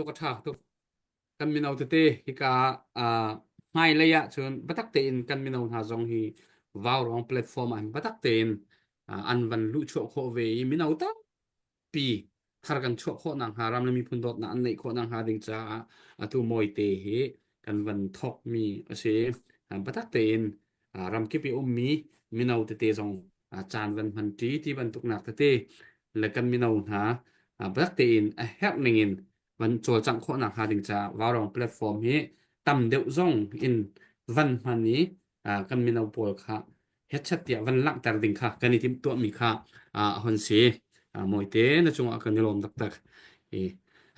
กระถากทุกกันมินเอาเตฮิกาให้ระยะเชิญบัตักเตนกันมินเอาหาจงฮีวาวรองแพลตฟอร์มอันบัตักเตนอันวันลุชั่วโคเวมินเอาตั้งปีทารกันชั่วโคนางหารำและมีพุนดอดนะอันในโคนางหาดิงจ้าตัวมวยเตฮิกันวันทอกมีเสบัตักเตนรำกิปิอุมมีมินเอาเตจงจานวันพันจีที่วันตุกหนักเตและกันมินเอาหาบัตักเตนแฮปนิงวันโจจังโคนักหาดิงจ้าวาวรองแพลตฟอร์มฮีตำเดียวจงอินวันพันนี้กันมินเอาปวลค่ะเฮ็ดชัดเดียวันลักแต่ดิงค่ะกันนี่ทิมตัวมีค่ะฮอนซีมวยเตนะจงกันนิลมตัก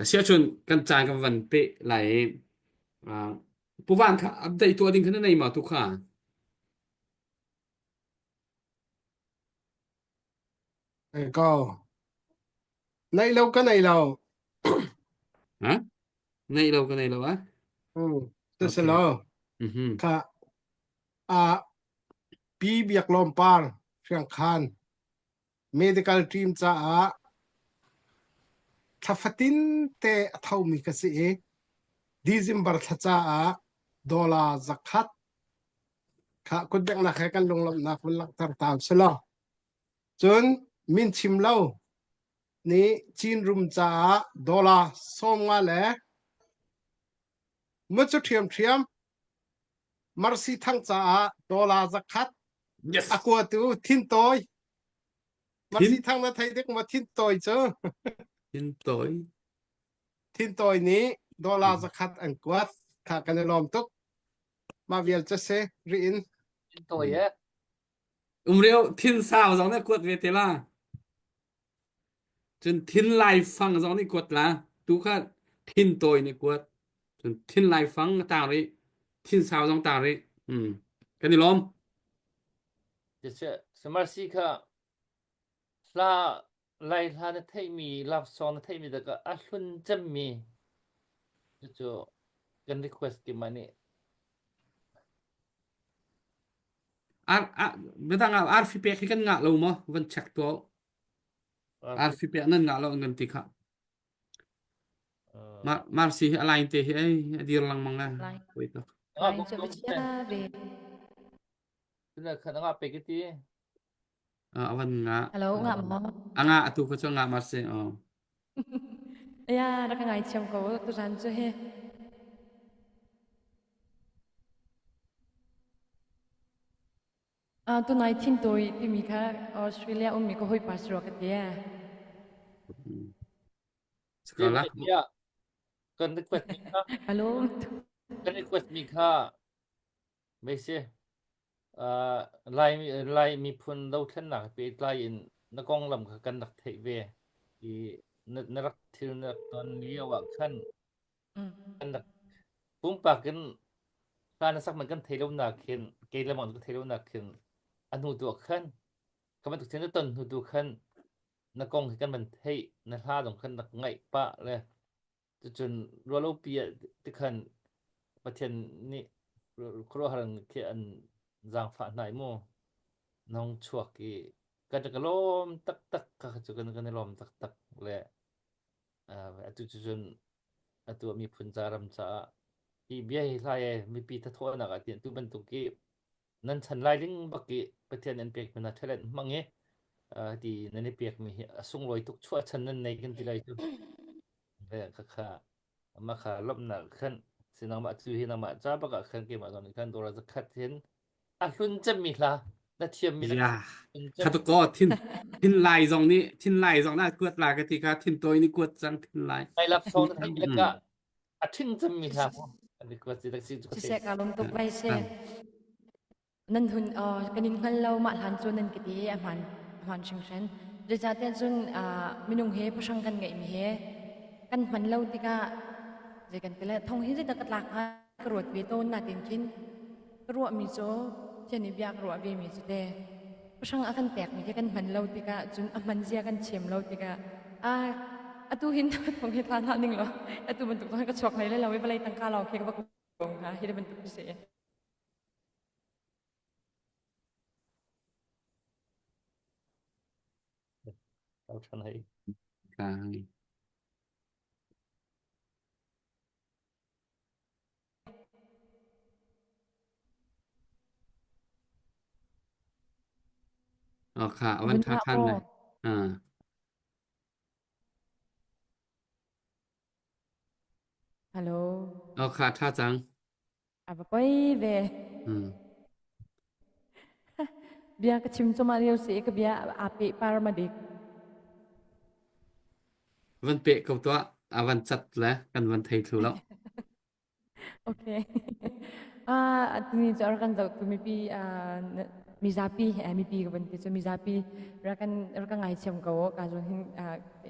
เสียชนกันจางกันวันเปไหลผู้วานค่ะอัปเดตตัวดิ่งขึ้นในมาทุกค่ะก็ในเราก็ในเราฮะในเราก็ในเราวะ这是เราค่ะ ปีเบียกลมปานเชียงคาน medical team จ้าทัฟตินเตะเท่ามีกษีDecember ทัจ้าดอลลาร์จักขัดข้าคุดเบกนักให้กันลงลำนักมันลักตาตามสละจนมินชิมเล่านี่จีนรุมจ้าดอลลาร์ส่งมาแล้วมื่อจุดเทียมมาร์ซีทั้งจ้าดอลลาร์จักขัด yes อากวตูทินโตยมาร์ ทิน ซีทั้งนั้นไทยเด็กมาทินโตยเจ้า tin tối ทินโตยนี้ดอลลาร์จักขัดอันกวดข้ากันในลมตุกมาเวียลจะเซรีอิน ตัวเยอะ rêu tin sao giống này quật về thế là chân tin lại phăng giống này quật là tú khác tin tối này quật chân tin lại phăng tao đấy tin sao giống tao đấy cái này lom 就是สมาชิกลาไล่ลาในไทยมีลาซอนในไทยมีแต่ก็อัลลุนจะมีจะกัน request กี่มันนี่ betang RFP kan ngak lo mo van check to RFP nan ngak lo ngan ti kha mar si align te ai dir lang manga koi to Lain cho bây giờ về คือเนี่ยขนาดไปกี่ที awan nga hello ngạ mò anga atu ko cho nga mar se ya đã cái ngày chồng có tôi dàn cho he tôi nói tin tôi thì mình cả Australia mình có hơi pass rồi cái gì sekolah เนี่ยกัน request มีค่า hello กัน request มีค่าไม่ใช่ไล่มีพุนเราเท่านักไปไล่นักกองลำกันนักเทเวอีนักที่นักตอนนี้ว่าขั้นกันนักปุ่มปากกันการสักมันกันเทเลวนักขึ้นเกลมันก็เทเลวนักขึ้นอันหูตัวขั้นก็มันถูกเทนต้นหูตัวขั้นนักกองกันมันเทนักท่าตรงขั้นนักไงปะเลยจนรัวโลปีที่ขั้นประเทศนี้ครัวหังเขียนจางฝ่ายไหนโมน้องชัวกีกันจะกระลมตักก็จะกันลมตักเลยจนตัวมีพุนจารำจ้าปีเบี้ยไล่มีปีทัดทวนนักเตียนตัวบรรทุกีนั่นฉันไล่ลิงบักกี้ประเทศนั้นเปียกมันน่าเทเลนมังเงี้ยที่นั่นเปียกมีส่งลอยทุกชั่วฉันนั่นในกันที่ไรตัวเลยข้ามาขาลบหนักขึ้นสินางมาจื้อให้นางมาจ้าบักขึ้นเกี่ยวกับตอนนี้กันตัวเราจะคัดเห็นลุนจะมีละน่าเทียมมีละ ya kha to tin lai zong ni tin lai zong na quật la cái thì kha tin tối ni quật sang tin lai ไปรับซองให้มีละก็ถึงจะมีละอันนี้ก็สิตักสิ chỉ sẽ cả lông tục bay xe nên hun cái nín khăn lâu mà hàn cho nên cái gì em hoàn chỉnh sen rồi ra tiền chun mình ung he pusang kan ngai mi he kan man lâu thì cả rồi kan cái là thông hi rất là lạc ha cái ruột về tôn là tiền chín cái ruột mi chỗ trên này biak ruột về mi chỗ đây pusang akan tek mi kan man lâu thì cả chun man zia kan chem lâu thì cả tu hin thông hi tan haning lo tu bentuk thông cái chok này là với balai tangka lo ke ba ko ha hi bentuk se เราทำให้ kaiค่ะวันท่าท่านเลยฮัลโหล ค่ะท่าจัง apa koi ve bia ka chim choma riu se ka bia ape paramedic วันเปะกับตัววันจัดแล้วกันวันไทยถูกแล้ว okay atini jar kan da tu mi pi mizapi mi pi ka ban ti so mizapi rakan ngai chem ko ka jong hin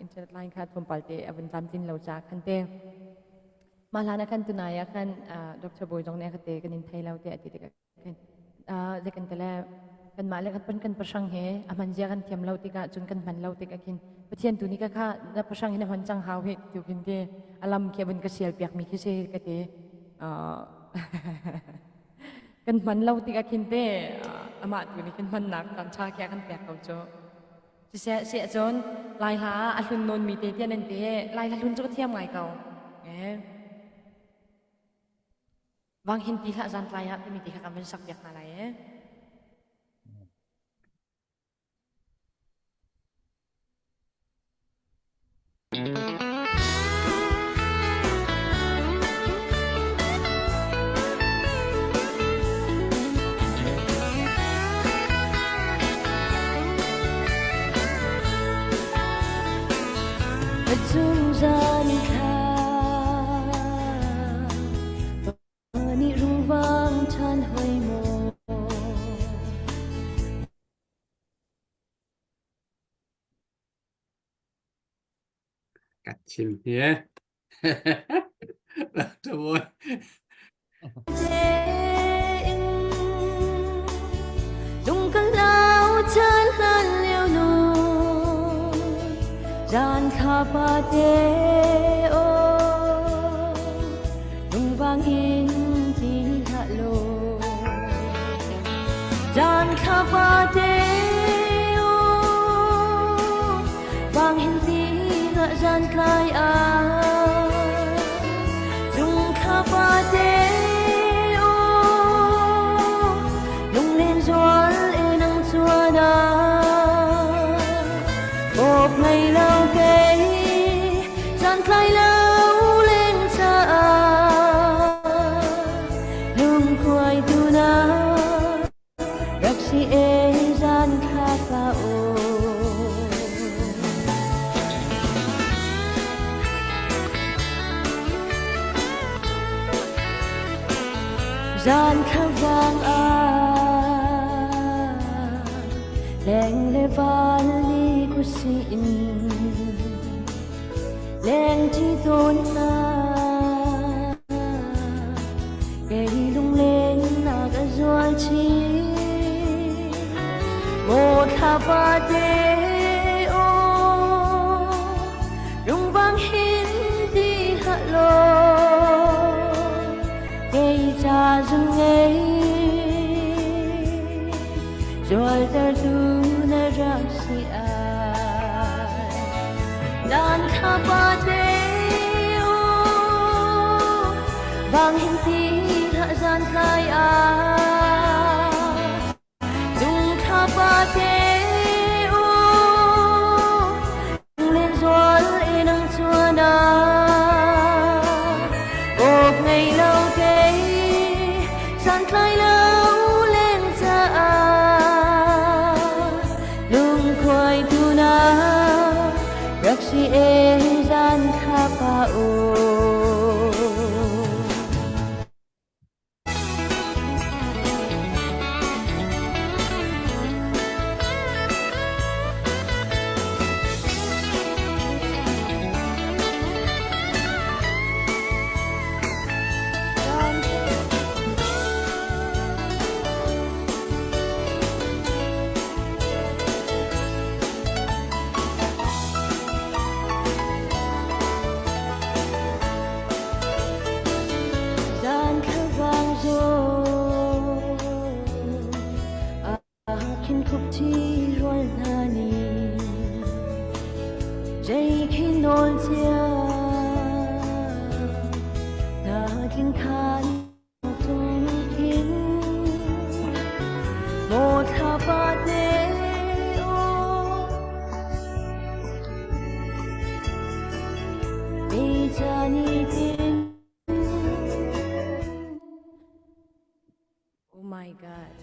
internet line kha thom palte aban tam tin lo cha khan te malana kan tunaya kan dr boy jong ne khate kan in thai lo te ati te kan je kan tele kan male kan pasang he aman ja kan thiam lo te ka chun kan man lo te ka kin pathian tu ni ka kha na pasang hin hon chang haw he tu kin te alam ke ban ka sial piak mi ki se ka te kan man lo te ka kin te ama tu ni kan man nak kan cha kya kan pek kau cho se chon lai la a hlun non mi te tian en te lai la hlun chu thiam ngai kau wang hin ti la zan lai ha ti mi ti ka kan sak pek na lai chung gian kha ni rung vang chan hoi mo Cắt chim nhé. Trời ơi. lung kan lao chan lan leo no gian kha pa te o lung vang in ti ha lo gian kha pa te o vang in ti ha gian klai a dung kha pa te o lung lên gió e nang chua da một ngày lâu kê gian khai lâu lên xa lương khoai tu na đặc sĩ e gian kha pa o gian kha vang a leng le van li ku si in leng chi tôn na ke lung lên na ga zual chi một ha pa te o lung vang hin đi hạ lo cây cha rừng ấy rồi ta tu na ra si ai dan kha pa te o vang hin ti hạ gian khai a dung kha pa te o lên gió e nang chua na một ngày lâu kê gian khai lâu lên xa lung khoai tu na rak si e gian kha pa o gian kha vang zo a kin khup thi roi na ni jai kin nol chia na kin khan tung kin một ha pa te o đi cha ni tin oh my god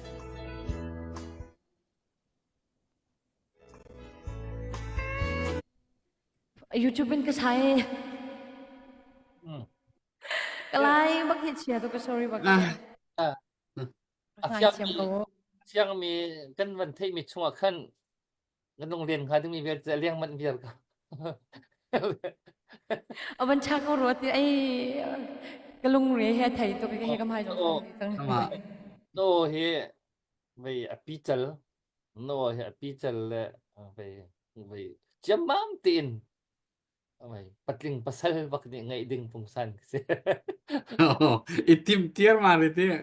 YouTube bên cái sai cái lai bắc hiện chia tôi cái sorry bắc sai chiếm cầu siang mi kan van thei mi chunga khan kan long len kha mi ber cha liang man ber ka ở bên cha câu rồi thì ai cái lung rễ hay thầy tôi cái cái mai Ồ. trong Mà no he về apichal no he apichal về về jamam tin vậy patling pasal bak ni ngai ding pungsan itim tiar mà rồi thế.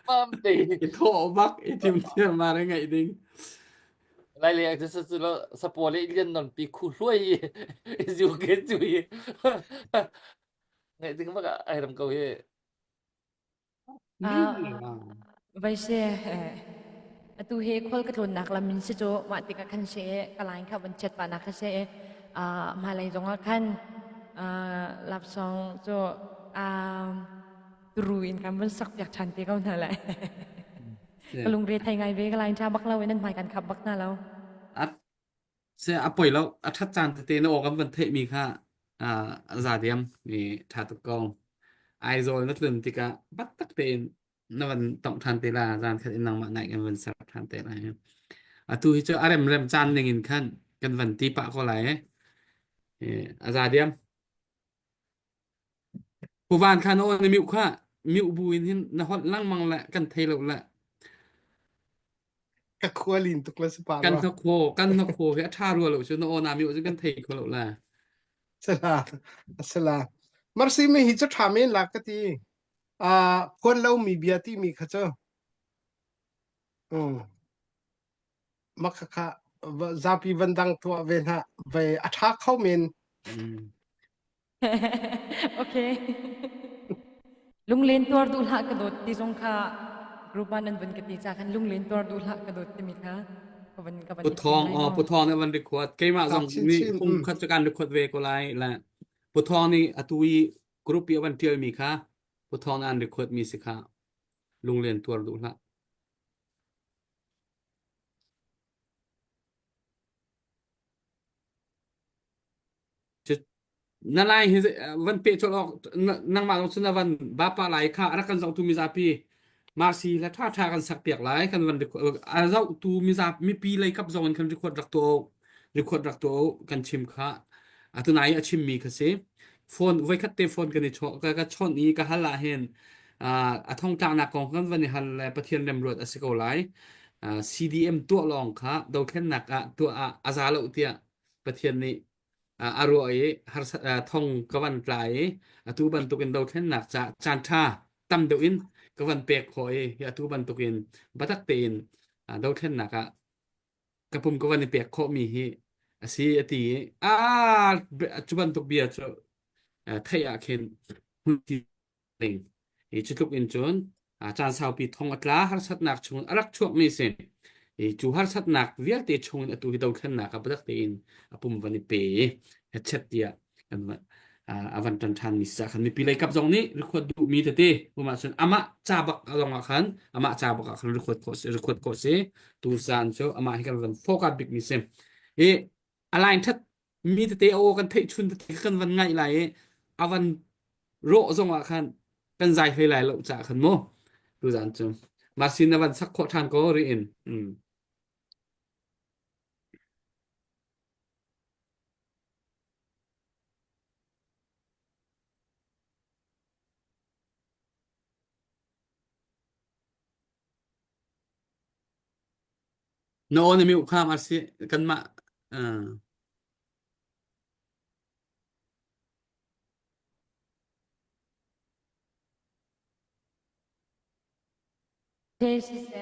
ป้อมตี อีโทบักอีทีมเทียมาได้ไงดิง รายละเอียดสุดๆแล้วสปอร์ตเรียนนนปีคู่รวยอยู่เกจุยไงถึงว่าไอ้รำเกาเย่ Vậy sẽ tu he khol ka thon nak lamin se jo ma ti ka khan se kalain kha ban chat pa nak se ma lai zonga khan lap song jo ruin kan ban sak yak chan te ka na la ka lung re thai ngai ve ka lain cha bak la we nan mai kan khap bak na lo อัดเสียอป่อยแล้วอัดทัดจานเตนออกกันวันเทมีค่ะซาเดียมนี่ทาตุกองไอโซนัดลืมติกะบัตตักเตนนวันต้องทันเตลาจานคันนังมาไหนกันวันสับทันเตลาตูฮิเจออาร์เรมจานหนึ่งอินขั้นกันวันตีปะก็ไหลซาเดียมผู้วานคานโอในมิวค่ะมิวบูอินที่นฮอตลังมังละกันเทลละ กะคัวลินตุกละสปา กัน วะ ทักโคกันทักโคเฮท่ารัวหรอชุนโอนามิวจะกันเทกหรอละ สลาสลามาสิไม่หิจะทำเองลักกะทีคนเรามีเบียที่มีขะเจ้ามักค่ะซาปีวันดังตัวเวนฮะไปอัฐาเข้าเมน Okay lung len tor du la ka dot ti zong kha grupa nan ban ka ti cha khan lung len tor du la ka dot ti mi kha ka ban ปุทองปุทองในวันรีคอร์ดเกมอะสองนี่คงคัดการรีคอร์ดเวก็ไล่ละปุทองนี่อตุยกรุ๊ปเปียวันเทียวมีค่ะปุทองอันรีคอร์ดมีสิค่ะลุงเรียนตัวดูละนั่นไงวันเปะจอลอกนั่งมาตรงนั้นวันบ้าปะไหลค่ะรักกันสองตูมิซาปีมาซีและท่าทางกันสักเปียกไหลกันวันเจ้าตูมิซามีปีเลยกับสองกันรีคอร์ดรักตัวกันชิมค่ะตัวไหนชิมมีค่ะสิโฟนไว้คัดเตฟอนกันในช่องก็ช่องนี้ก็ฮัลละเห็นท่องจางนักกองกันวันนี้ฮัลละประเทศเรมรดอสิโกไลCDM ตัวรองค่ะดาวแค่นักตัวอาซาลอุเตียประเทศนี้อารวยฮาร์ท่องกวันปลายตูบันตุกินดาวแค่นักจะจานท่าตั้มดวินกวันเปียกคอยตูบันตุกินบัตักเตนดาวแค่นักกระพุ่มกวันเปียกโคมีฮีสีตีจุบันตุกเบียร์ไทยอาเคนหุ่นที่หนึ่งจุดลุกอินจนจานสาวปีทองอัตราฮาร์สัตนักชงรักช่วงมีเส้นจูฮาร์สัตนักเวียลเตชงตัวที่ดาวแค่นักบัตักเตนปุ่มวันเปย์เฮ็ดเช็ดเดียกันว่าวันจันทร์มีสักขันมีปีไรกับตรงนี้รีคอร์ดดูมีเตะประมาณส่วนอามาจ่าบักลงอาคันอามาจ่าบักอาคันรีคอร์ดโคเซตูซานโชอามาให้กันวันโฟกัสบิ๊กมีเซมอะไรทัดมีเตะโอกันเทชุนเตะกันวันไงไรวันโรซงอาคันกันใจให้ไหลเราจ่าขันโมตูซานโชมาสินวันสักขวดทานก็เรียนโน่นมีอุคามอาศิกันมาเทสิเส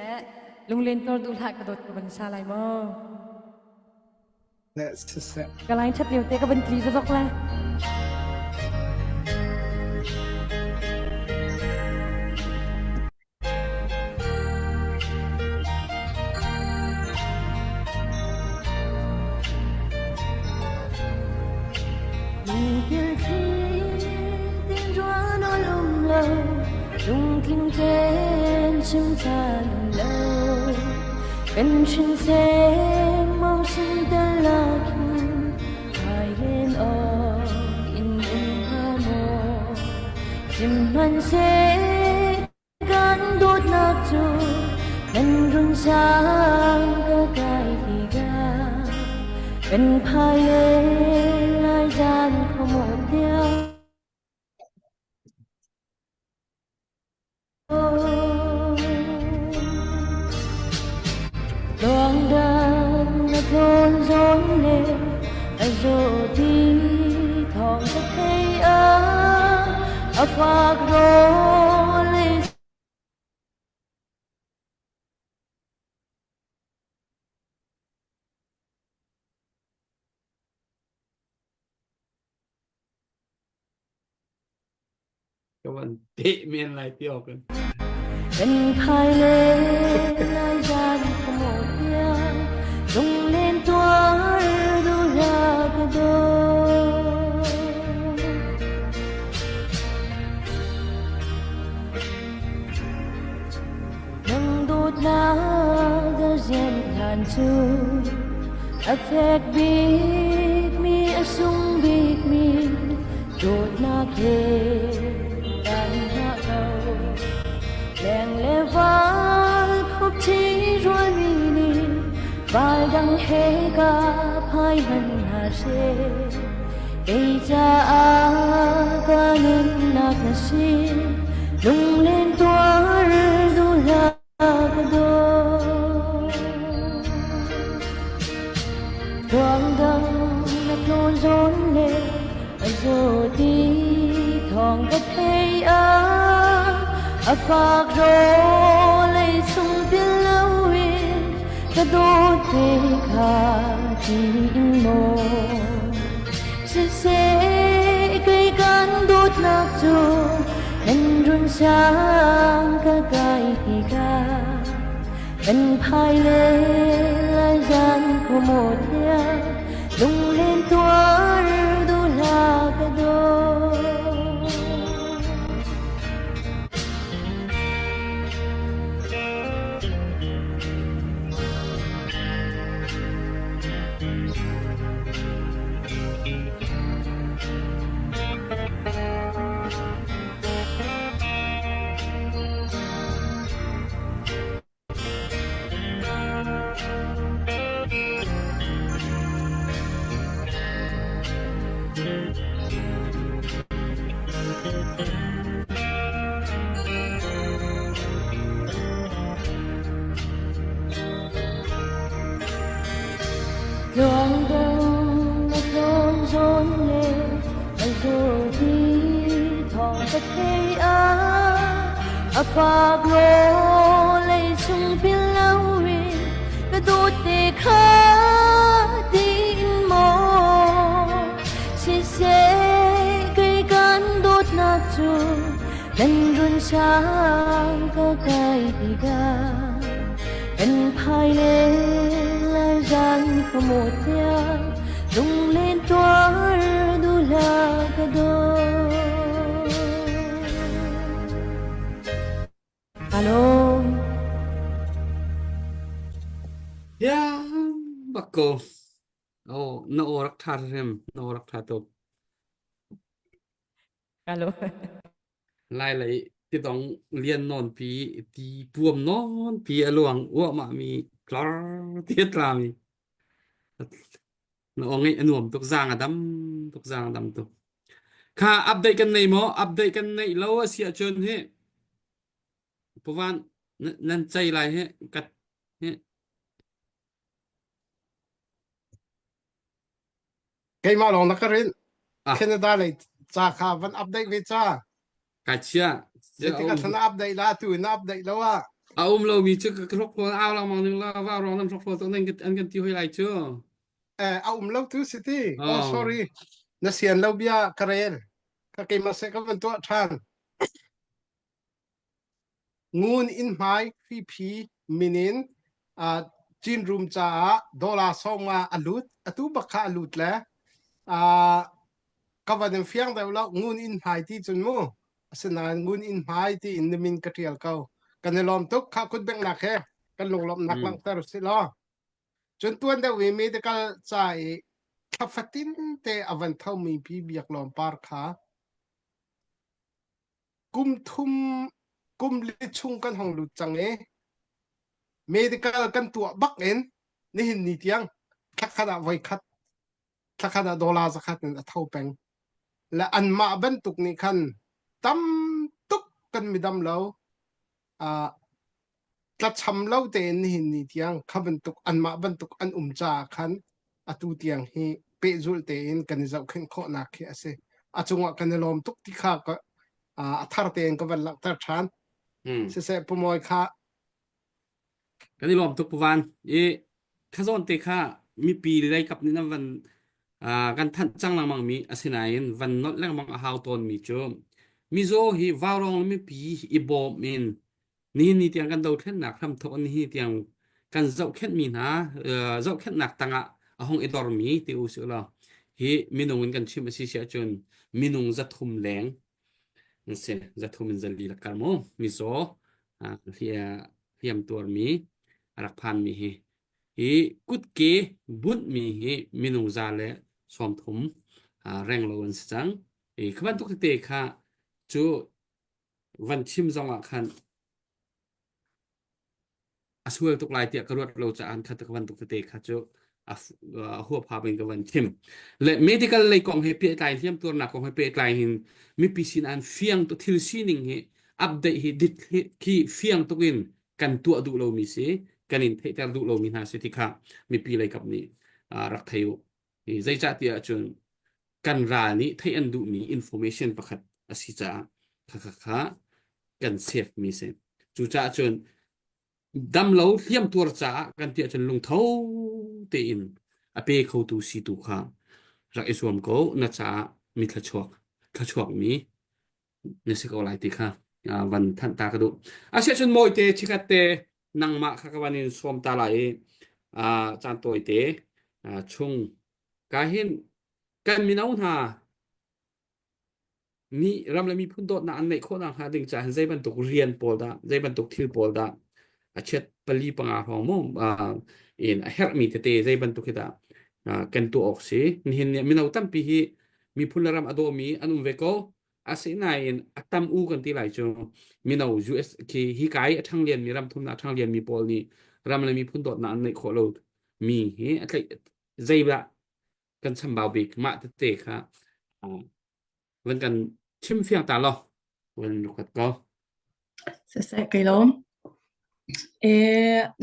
ลุงเล่นตัวดูละกระโดดกับบันซาไลมอ และสุดแสบ กะไลชัดเดียวเตะกับบันตรีซะดอกละ听见声在轮流，跟春色茂盛的拉土，海莲哦，因梦哈莫，心满色感多那住，能容上个盖地个，跟拍嘞来战可莫掉。Loang dan na thôn rốn lên Rồi đi thong thật hay phạc rô lên วันเตะเมียนไรเที่ยวกัน เป็นภายเลยลายจานขโมยยาลงเล่นตัวดูรากระโดนังดูดน้ำก็เย็นผ่านจูAffect big me asung big me đột na kề đàn na cầu đèn lê vang khúc chi rồi mi ni vai đăng hé ca phai hân hà se đây cha a ca nin nạc na si lung lên tua du la ca do Quang đăng nạc nôn rốn lên rồi đi thong cái thấy á phạc rô lấy sung biết lâu yên cái đôi tê khá tin mô sẽ cây cán đốt nạc dù nên run sáng cái thì ca bên phai lên lại gian của một nhà lung lên tua du la cái đôi Quang đăng nạc nôn rốn lên rồi đi thong cái thấy á phạc rô lấy sung biết lâu yên cái đôi tê khá tin mô sẽ cây cán đốt nạc dù nên run sáng cái thì ga bên phai lên lại gian của một nhà lung lên tua du la cái đôi alo Ya, bako. Oh, no orak thar hem, no orak thar to. alo Lai lại ti tong liên non pi ti buom non pi aluang wa ma mi klar tiết la mi. Nó ngay nuông tục giang adam tục. Kha update kan nei mo, update kan nei lo sia chun he. Puvan nan chai lai he kat he. Cái mà lòng nó cái rin À. Canada này cha khá vẫn update về cha Ka chia. Jadi kan sana update lah tu na update lah wa Lo mi chu ka rok ko aw la mang ning la wa rong nam rok ko to ning an kan ti hoi lai chu. lâu tu city oh Oh. sorry na sian lâu bia karel ka cái mà sẽ có vấn tua than ngun in mai phi phi minin chin room cha dollar songa alut atu bakha alut la ka van fiang da lo ngun in mai ti chun mo asana ngun in mai ti in min ka trial kau kan lom tuk kha kut beng na khe kan long lom nak lang tar si lo chun tuan da we medical chai khafatin te avan thau mi pi biak lom par kha kum thum kum li chung kan hong lu chang e medical kan tua bak en ni hin ni tiang thakada vai khat thakada dola zakhat na thau peng la an ma ban tuk ni khan tam tuk kan midam lo tla cham lo te ni hin ni tiang khaban tuk an ma ban tuk an cha khan atu tiang hi pe zul te in kan zau khen kho na khe ase achunga kan lom tuk ti kha ka thar te en ka van lak tar than se pomoy kha Kan ni lom tuk puvan e khazon te kha mi pi lai kap ni na van kan than chang lang mang mi asinain van not lang mang a how ton mi chu มิโซฮีวาวรองมีปีอีบอมินนี่เตียงกันดาวเทนหนักทำทอนนี่เตียงกันเจ้าแค่มีนะเจ้าแค่หนักตังอ่ะห้องอีดอร์มีที่อุสุละฮีมินุงกันชิมสิเสียจนมินุงจะทุ่มแรงนั่นสิจะทุ่มจะลีละกันโมมิโซเฮียมตัวมีรักพันมีฮีกุดเกบุญมีฮีมินุงจะเล่สอมทุ่มแรงลวันสังขบันตุกเตะค่ะจูวันชิมจงอ่ะคันสวยตุกลายเตียกรวดเราจะอ่านคัตกวันตุกเตะค่ะจูหัวพาเป็นกับวันชิมและ medical เลยกองให้เปียกลายเทียมตัวหนักกองให้เปียกลายหินมีปีสินอันเฟียงตัวทิลซีนิงให้อัปเดตให้ดิดที่เฟียงตุกินกันตัวดูเรามีสิกันอินเทอร์ดูเรามีหาสิที่ค่ะมีปีอะไรกับนี้รักไทยใจจัดเตียจนกันรานี้ไทยอันดูมี information ประคัดอาศิจ้าค่ะกันเซฟมีเซนจู่จ้าจนดำเราเทียมตัวจ้ากันเตียจนลงเท้าเตียนอเปเขาตูสีตูค่ะรักอิสวมเขาน่าจะมีทะชวกมีเนี่ยสิเขาหลายตีค่ะวันท่านตากระดูอาเซียนโมยเตชิกัตเตนังมาข้าวันนี้สวมตาไหลจานตัวเตช่วงกาเห็นกันมีน้องหามีรำเลยมีพุ่นโดดนะอันในโคนังหาดึงจากใจบรรทุกเรียนปอลดาใจบรรทุกทิลปอลดาเช็ดปลีปังอาของมุมเอ็นเฮร์มีเตใจบรรทุกเหดากันตัวออกสินี่เห็นเนี่ยมีน้องตั้มปีฮีมีพุ่นรำอโดมีอันเวโกอาศัยนายอัตมอูกันที่ไหลจงมีน้องยูเอสคีฮิกายทั้งเรียนมีรำทุนนะทั้งเรียนมีปอลนี่รำเลยมีพุ่นโดดนะอันในโคโลดมีเฮ้อะไรใจละกันสัมบาวบิกมาเตะค่ะวันกันชิมเฟียงตาลอวันลูกก็ se kailo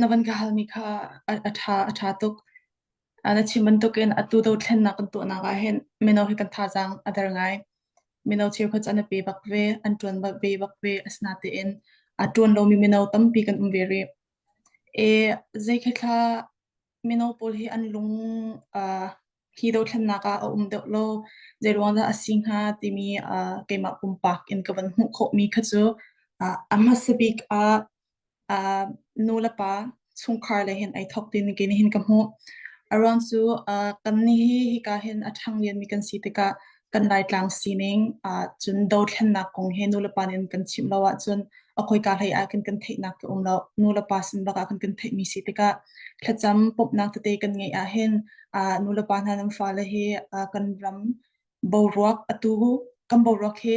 navan ka halmi kha atha tuk ana chiman tuk in atu do thlen na kan tu na ga hen meno hi kan tha jang adar ngai meno chir kho chana pe bak ve an tuan ba be bak ve asna te in atun lo mi meno tam pi kan umveri zai kha meno pol hi an lung hi do thlen na ka de lo zai ro da asing ha ti mi keima pumpak in ka van hu kho mi kha chu amasabik nula pa chungkhar le hen ai thok tin ke ni hin kam ho around su kan ni hi ka hen athang yen mi kan si te ka kan lai tlang sining chun do thlen na kong he nula pa nen kan chim lawa chun akhoi ka lai a kan thei na ka lo nula pa sin ba ka kan thei mi si te ka thacham pop na te kan nge a hen nula pa na nam fa le he kan ram borok atu kan borok he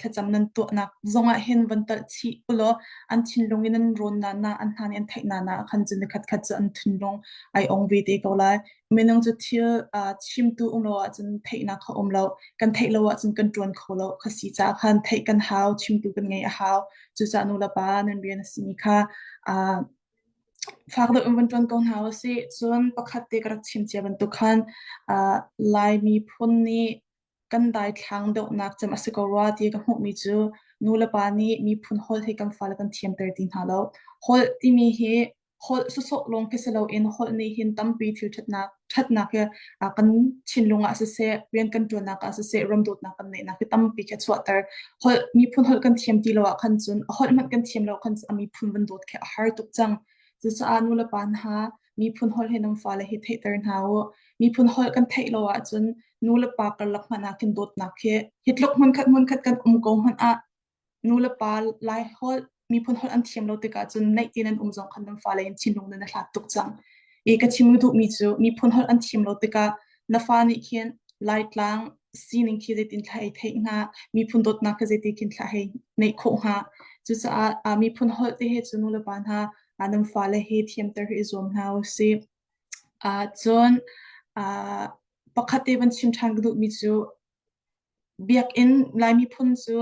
thacham nan to na zonga hen vantal chi ulo an thinlong in an ron na an han en thei na khan jin khat khat an thinlong ai ong ve te ko lai menong chu thil chim tu lo chun thei na kha lo kan thei lo chun kan tron kho lo khasi cha khan thei kan haw chim tu kan ngai a haw chu cha nu la pa nan rian simi kha fak do umban tron kon haw se chun pakhat te karak chim che ban tu khan lai mi phun ni kan dai thlang do nak cham asikowa ti ka hmu mi chu nula pa ni mi phun hol he kam fal kan thiam ter tin halo hol ti mi he hol su so long ke selo in hol ni hin tam pi thil thatna ke kan chinlunga se rian kan tu na ka se ram dot na kan nei na ke tam pi ke chwater hol mi phun hol kan thiam ti lo khan chun hol man kan thiam lo khan ami phun ban dot ke har tuk chang chu cha nula pan ha mi phun hol he nam fal he thei ter na wo mi phun hol kan thei lo a chun nula pa kar lak mana kin dot na khe hitlok mun khat kan ko han a nula pa lai hol mi phun hol an thiam lo te ka chun nei tin an jong khan nam fa le in chinung na hlat tuk chang ka chim du mi chu mi phun hol an thiam lo te ka na fa ni khian light lang sining khi je tin thai thei nga mi phun dot na ka je ti kin thla hei nei kho ha chu cha mi phun hol te he chu nula pa ha anam fa le he thiam ter hi zom ha se chon pakhate ban chim thang du mi chu biak in lai mi phun chu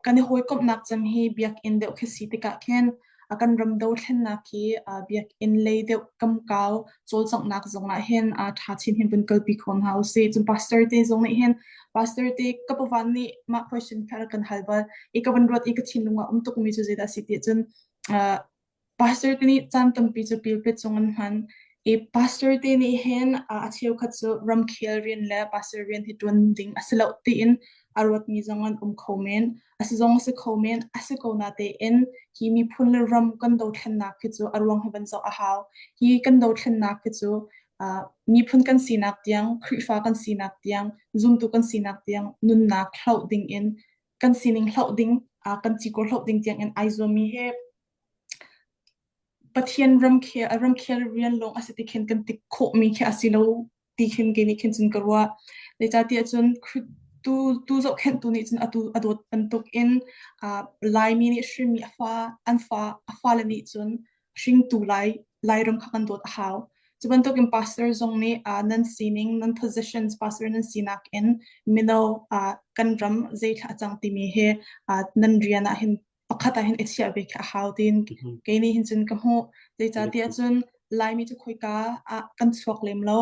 kan hoi kop nak cham hi biak in de khasi te ka khen akan ram do thlen na ki biak in le de kam kaw chol chang nak zonga hen tha chin hin bun kal pi khon house se chum pastor te zong nei hen pastor te kapawan ni ma question khar kan halba ikawan rot ik chin lunga tuk mi chu je da si te chun pastor te ni cham tam pi chu pil pe chongan han pastor te ni hen a chiu khat chu ram khel rian la pastor rian hi tun ding asilo ti in arwat mi zongan khomen asizong se khomen asiko na te in hi mi phun ram kan do thlen na khi chu arwang heban zo a haw hi kan do thlen na khi chu mi phun kan sinak tiang khrifa kan sinak tiang zoom tu kan sinak tiang nun na khlau ding in kan sining khlau ding kan chi ko khlau ding tiang in aizomi he pathian ram khel rian long asiti khen kan tik kho mi khe asilo ti khen ge ni khen chin karwa le cha ti chun tu zo khen tu ni chin atu adot antuk in lai mi ni shrim mi afa le ni chun shring tu lai ram khakan dot haw chuban tok in pastor zong ni nan sining nan positions pastor nan sinak in mino kan ram zai tha chang ti mi he nan riana hin pakhata hin etsia be kha hawdin keini hin chun ka ho zai cha ti chun lai mi chu khoi ka kan chuak lem lo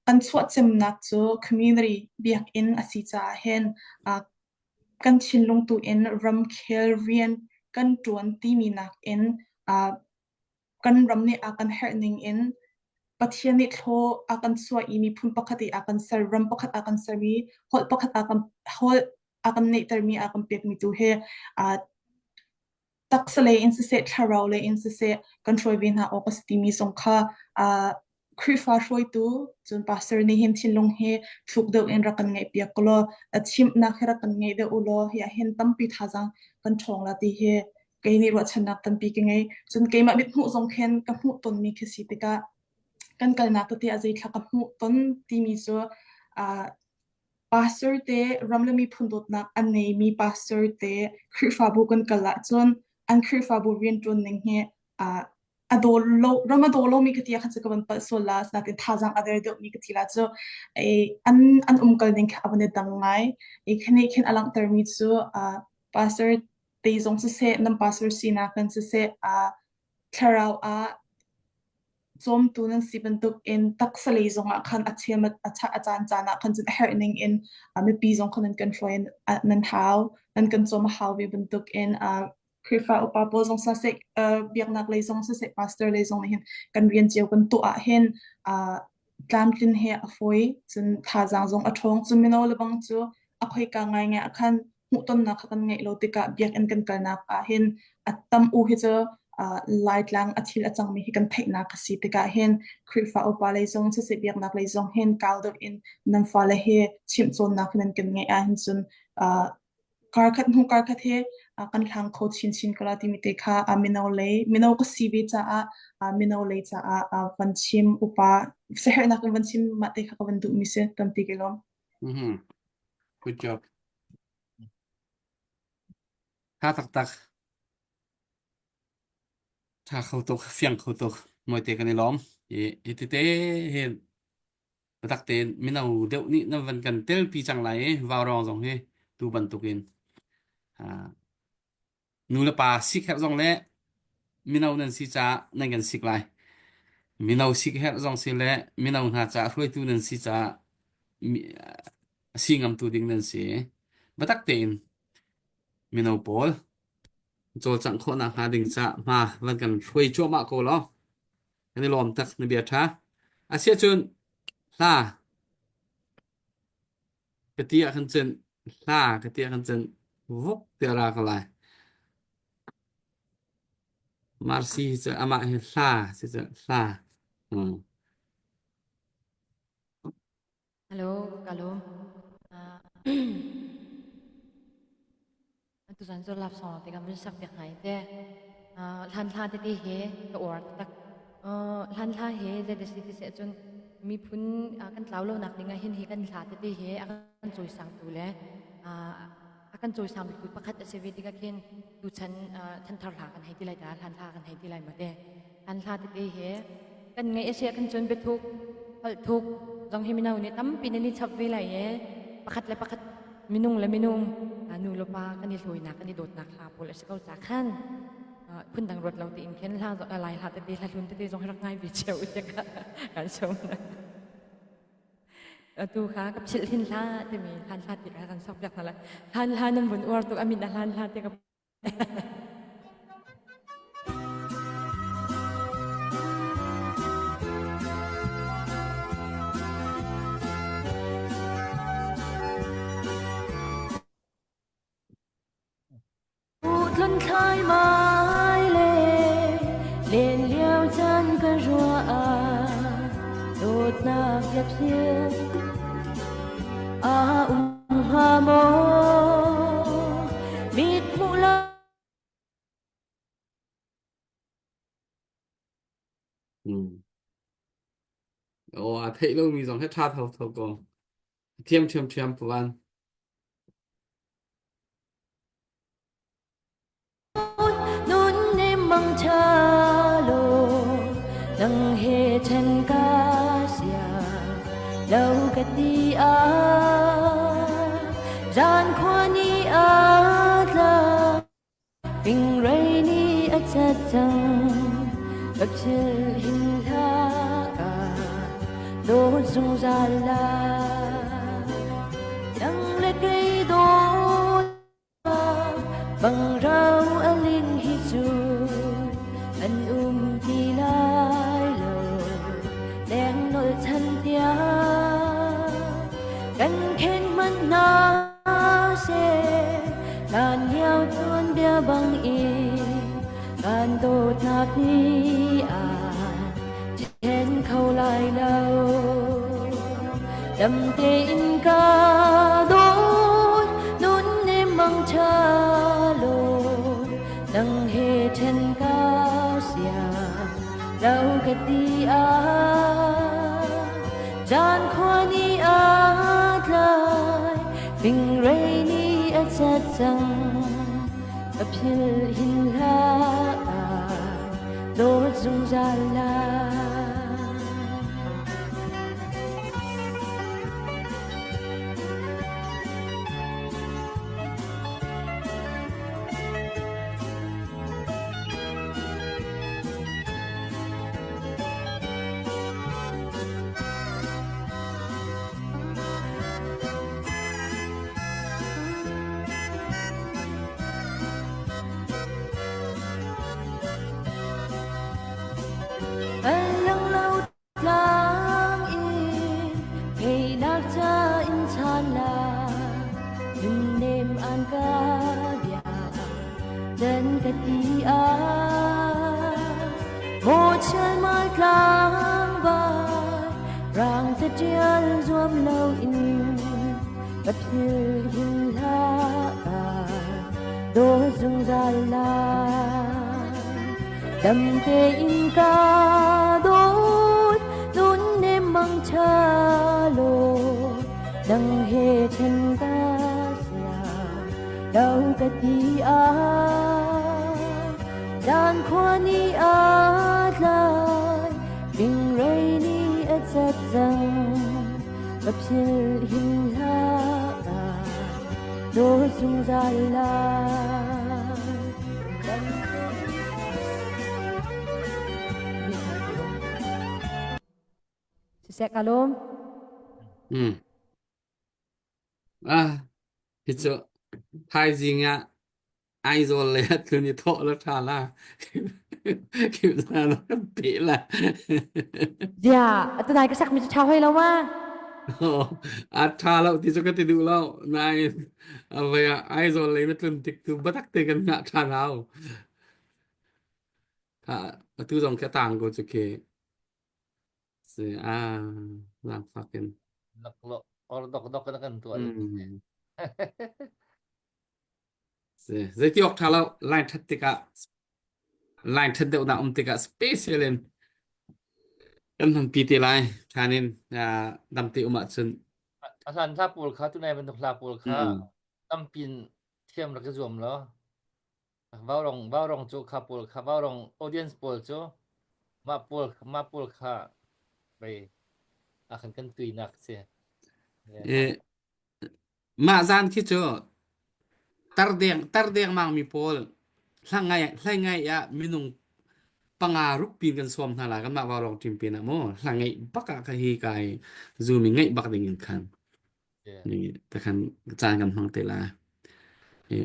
kan chuat chem nak chu community biak in asi cha hen kan chinlung tu in ram khel rian kan tuan ti mi nak in kan ram ni kan herning in pathian ni tho akan swa imi phun pakhati akan sar ram pakhat akan sami hol pakhat akan nei termi akan pek mi tu he taksale in se tharau in se control vin ha opacity mi songkha khrifa hroi tu chun pastor ni hin thinlung he thuk do in rakan ngai pia kolo achim na khera kan ngai de ulo ya hen tampi thajang kan thong la ti he keini ro chanak tampi ke ngai chun keima mit hu zong khen ka hu ton mi khisi tika kan kalna ka ti azai thla ka hu ton ti mi so pastor te ramlami phundot na anei mi pastor te khrifa bu kan kala chon an khrifa bu rian tun ning he adolo ramadolo mi katia khatsa kaban pa sola na tin thajang other do mi katila cho an umkal ning abane dangai khane khen alang termi chu pastor te zong se nam pastor sina kan se tharau zom tunan sibentuk in taksali zonga khan achiamat achan chana khan jin herning in mi pi zong khan kan foin nan haw nan kan zom haw vi bentuk in krifa upapo zong sa se biak nak le zong sa se pastor le zong hin kan rian chiu kan tu a hen tlam tin he afoi chun thajang zong athong chu mino lebang chu akhoi ka ngai nge akhan hu ton na khan ngai lo tika biak en kan kalnak a hen atam u hi chu light lang athil achang mi hi kan theina ka si tika hen krifa upa le zong sa se biak nak le zong hen kaldo in nam fa le he chim chon nak nan kan ngai a hin chun kar khat he kan thang kho chin kala ti mi te kha mino ko sibi cha mino le cha vanchim upa seher nak vanchim ma te kha kan du mi se tam ti kelom good job ha tak tha khau tok fiang khau tok moi te kan lom e ti te hen tak te minau deuh ni na van kan tel pi chang lai vào rong jong he tu ban tukin nu la pa sik her jong le minau nan si cha nan kan sik lai minau sik her jong si le minau na cha hroi tu nan si cha singam tu ding nan si batak ten minau pol chol chang kho na ha ding cha ma van kan hroi cho ma ko lo ani lom tak na bia tha asia chun la ketia kan chen vok te ra ka lai marsi cha ama he la Hello, kalom. Tu san zo lap song te kam sak pek hai te lan tha te he ka or tak lan tha he ze de si se chun mi phun kan tlau lo nak ninga hin he kan tha te he akan choi sang tu le akan choi sang bi pakhat se ve diga khen tu chan thar la kan hai ti lai da lan tha kan hai ti lai ma te lan tha te he kan ngai ase kan chun be thuk hal thuk jong he minau ni tam pin ni chap ve lai ye pakhat le pakhat minung le minung nu lo pa kan ni loi nak kan ni dot nak la pol se kau cha khan phun dang rot lo ti in khen la zo lai ha te ti la lun te jong rak ngai bi cheu te ka kan chom na tu kha kap chil hin la te mi han la ti kan sok jak la han la nan bun or tu amin han la te ka luân khai mãi lên liêu chân cơ rùa đột na đẹp riêng hoa mô mịt mù la thấy luôn mình dòng hết tha thầu thầu còn thiêm của bạn nún nêm bằng cha lô nâng hê chân ca xia lâu cất đi gian khoa ni la bình rây ni chặt chăng gặp chill hình tha đô dung ra la đang lê cây đô bằng rau linh hi chu anh đi lai lờ đen nỗi thân tia gần khen mặn na se đàn heo tuôn bia bằng đàn đột nạp ni trên khâu lại lâu đầm tên ca đốt nún nêm bằng cha lô nâng hê chân ca xia lâu cất đi gian khoa ni lại bình rây ni chặt chăng gặp hill hin la đốt dung ra la dân cất đi một chân mai lang vai ràng thật chiên ruộng lâu gặp hill hin la đô dung ra la đầm tên ca đốt nún nêm bằng cha lô đằng hê chân ca đâu cất đi gian khoa ni lại bình rây ni chặt chăng gặp chill hin la đô dung ra la sẽ kalom thì chỗ thay gì ngạ ai rồi lấy từ như thọ nó thà là kiểu ra nó bị là dạ tôi này cái sắc mình chào hay lâu mà thà lâu thì cho cái từ lâu này về ai rồi lấy nó từ từ bắt tắc từ cái ngạ thà nào từ dòng cái tàng của chỗ kia làm fucking Nak lo ordok na kan tuan. giới thiệu thà lâu line thật cả line thật đều đạo tất cả special lên em thằng PT line cho nên đam tiêu mà chân Asan sa pul kha tu nai ben la pul kha tampin thiam la ka zoom lo. Vào rong chu kha pul kha vào rong audience pul chu ma pul khaไปakan kan tui nak se. mà gian khi chưa tar đen mang mi pol lang ngay minung pangaruk pin kan som thala kan ma warong tim pin mo lang ngay baka ka hi kai zoom ngay bak ding kan ni ta kan chan kan hang te la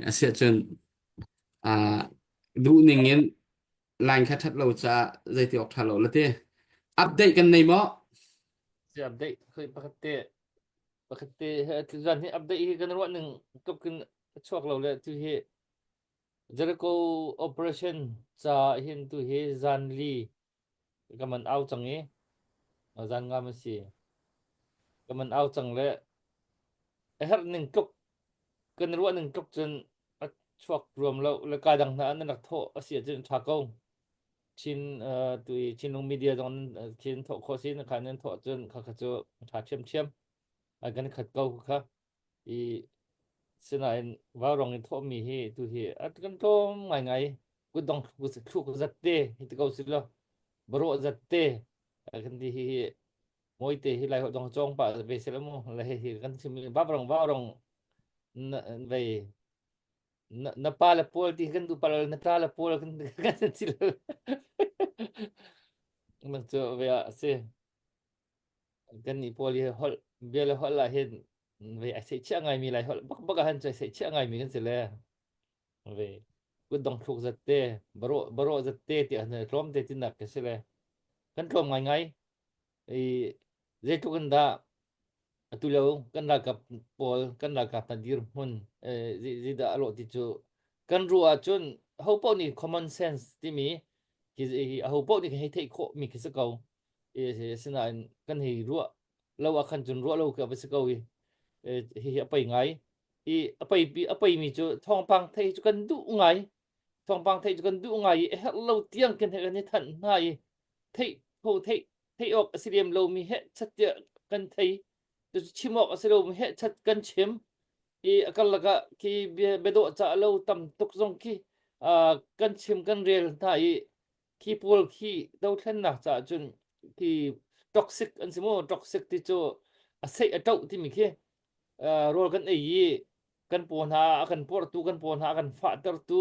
asia chen du ning yen line kha that lo cha zai ti ok thalo la te update kan nei mo Se update khoi pakate tu zan hi update hi kan ro ning tok kin chuak lo le tu hi Jericho operation cha hin tu he zan li kaman au changi zan ngam si kaman au chang le her ning tuk kan ruwa ning tuk chen chuak rom lo le ka dang na an nak tho asia chen tha ko chin tui chin long media don chin tho kho sin kha nen tho chen kha kha chu tha chem chem a gan khat ko kha i sina in wa rong in tho mi hi tu hi at kan to ngai ngai ku dong ku se khu zat te hi te ko si lo bro zat te kan di hi moi te hi lai ho dong chong pa ve se lo mo la hi kan sim ba rong ve na pa la pol ti kan du pa la na ta la pol kan kan si loมันจะเวลาเสียกันนี่พอลีฮอลเวลาฮอลละเห็นเวลาเสียเชื่อไงมีไรฮอลบักหันใจเสียเชื่อไงมีกันเสียแล้วเวกูต้องถูกจัดเตะบรอจัดเตะที่อันนี้ร่มเตะที่หนักกันเสียแล้วกันร่มไงไงไอ้เจ้าทุกคนด่าตุเลวกันด่ากับปอลกันด่ากับนัดดิร์มุนจีด่าอารมณ์ที่จูกันรู้ว่าจนเขาพวกนี้ common sense ที่มีคือเขาพวกนี้ให้เทคโคมีคิดสักเอาสนานกันให้รู้เราอาคันจนรู้เรากับสักเอาให้ไปไงไปมีจูทองพังไทยจูกันดูไงทองพังไทยจูกันดูไงเราเตียงกันให้กันให้ทันไงไทยโหไทยออกสิเดียมเรามีให้ชัดเจนกันไทยจะชิมออกสิเรามีให้ชัดกันชิมakal laga ki bedo cha lo tam tuk zong ki kan chim kan rel tha ki pol ki do thlen na cha chun ki toxic an simo toxic ti cho asai atau ti mi ke rol kan ei kan pon ha kan por tu kan pon ha kan fa tar tu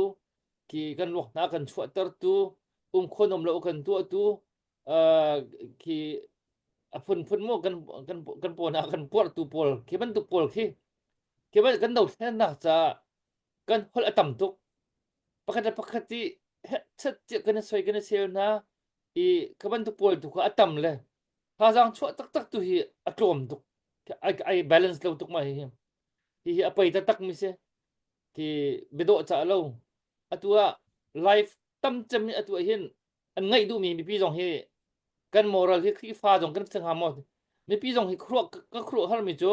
ki kan lok na kan chua tar tu khonom lo kan tu ki phun mo kan pon ha kan por tu pol ki ban tu pol kiคิดว่ากันดูแค่น่าจะกันคนละต่ำตุกปกติชัดเจนกันสวยกันเชียวนะกันตุกปวดตุกอัต่ำเลยถ้าจังชั่วตักตุฮีอัตรมตุกไอ้ balance เราตุกมาฮีไปตักมิเสที่เบโดจะเราตัวไลฟ์ตั้มจำนี่ตัวเห็นอันไงดูมีพี่จงเฮกันมอรัลที่ฟ้าจงกันสังหามอดมีพี่จงเฮครัวก็ครัวฮาร์มิโจ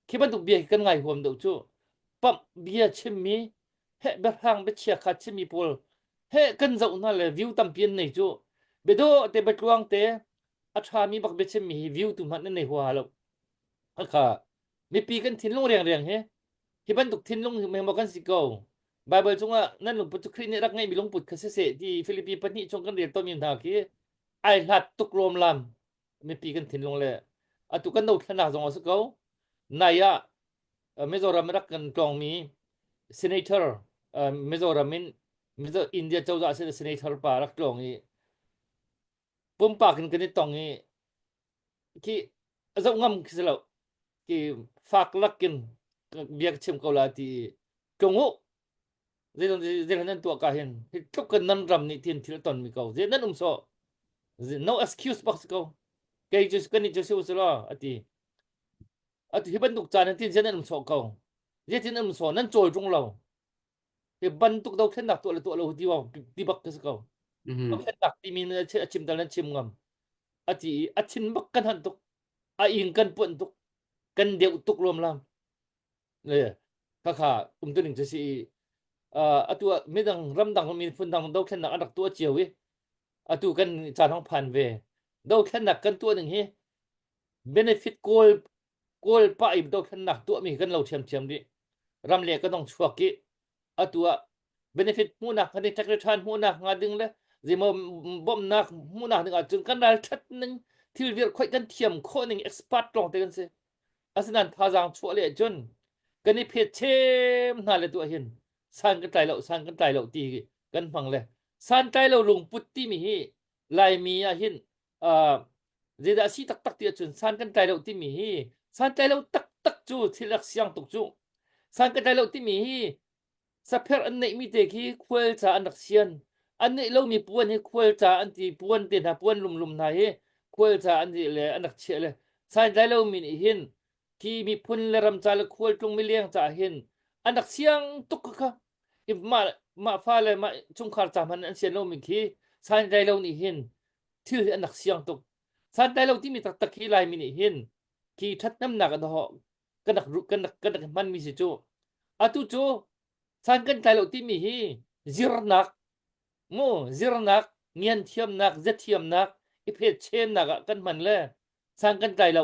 คิดว่าตุกเบียกันไงหัวมันดูจูปั๊บเบียชิมมีเฮเบรางเบเชียขาชิมมีพอลเฮกันจะอุ่นอะไรวิวตั้มเปลี่ยนในจูเบโดเตเบตลวงเตอัชามีบักเบชิมมีวิวตุมันนั่นในหัวเราอะค่ะมีปีกันทิ้งลงเรียงเฮคิดว่าตุกทิ้งลงเมื่อกันสิเกาไบเบิลจงว่านั่นหลวงปู่คริสเนี่ยรักไงมีหลวงปู่คริสเสที่ฟิลิปปินส์ปนิจงกันเรียนต้นมีทางที่ไอหลัดตุกรวมลำมีปีกันทิ้งลงเลยตุกันดูขนาดสองสิเกานายมิโซรามิรักกันกองมี senator มิโซรามินอินเดียเจ้าจะเสด็จ senator ป่ารักกองนี้ปุ่มปากกันนี่ตองนี้ที่จะงำคือเราที่ฝากลักกันเบียกชิมเกาลาที่จงหูเรื่องนั้นตัวกาเห็นที่ทุกคนนั้นรำนี่ที่ที่ตอนมีเกาเรื่องนั้นโซ่ no excuse บักสิเกาแกจะกันนี่จะสู้สิล่ะที่บรรทุกจานที่เจนั้นมันโซ่เก่าเจนั้นมันโซ่นั้นโจยจงเราที่บรรทุกเราแค่หนักตัวเราที่ว่าที่บักก็เก่าเราแค่หนักที่มีเนื้อเชื่อชิมแต่นั้นชิมงำชิมบักกันหันตุกอิงกันปุ่นตุกกันเดียวตุกรวมลำเลยข้าตัวหนึ่งจะสิตัวไม่ดังรำดังมีฝุ่นดังเราแค่หนักอันดักตัวเจียวตัวกันจานห้องผ่านเวเราแค่หนักกันตัวหนึ่งเฮ้ benefit goalป้าอีกตัวขนาดตัวมีกันเราเชื่อมดิรำเลียก็ต้องช่วยกิตัว benefit มูนักคันนี้จักรชานมูนักงาดึงเลยจะมาบ่มนักมูนักดึงจึงกันได้ชัดนึงที่เรียกค่อยกันเทียมคนหนึ่ง expert ตรงเตกันสิอาศัยนั้นพาจังช่วยเลยจนกันนี่เพจเชื่อมนั่นเลยตัวเห็นสร้างกันใจเราตีกันฟังเลยสร้างใจเราลงปุตติมีลายมีเห็นเจดาสีตักเตียจนสร้างกันใจเราที่มีสร้างใจเราตักจูที่ลักเสียงตุกจูสร้างกันใจเราที่มีสัพเพอันนี้มีเด็กที่ควรจะอันดักเสียนอันนี้เรามีปวนให้ควรจะอันที่ปวนเตียนหาปวนลุมไหนควรจะอันที่เลยอันดักเชียเลยสร้างใจเรามีเห็นที่มีพุ่นและรำใจและควรจงไม่เลี้ยงจะเห็นอันดักเสียงตุกค่ะอีมา มาฟ้าเลยมาชุงขารจามันอันเสียโลมิคีสันใจเรานี่หินที่อันนักเสียงตุกสันใจเราที่มีตะกี้ลายมินิหินคีทัดน้ำหนักอันหอกกันนักรุกันนักมันมีสิจูอะตุจูสันกันใจเราที่มีฮีจิรนักมูจิรนักเงียนเทียมนักเจ็ดเทียมนักอีเพชเชนนักกันมันเลยสันกันใจเรา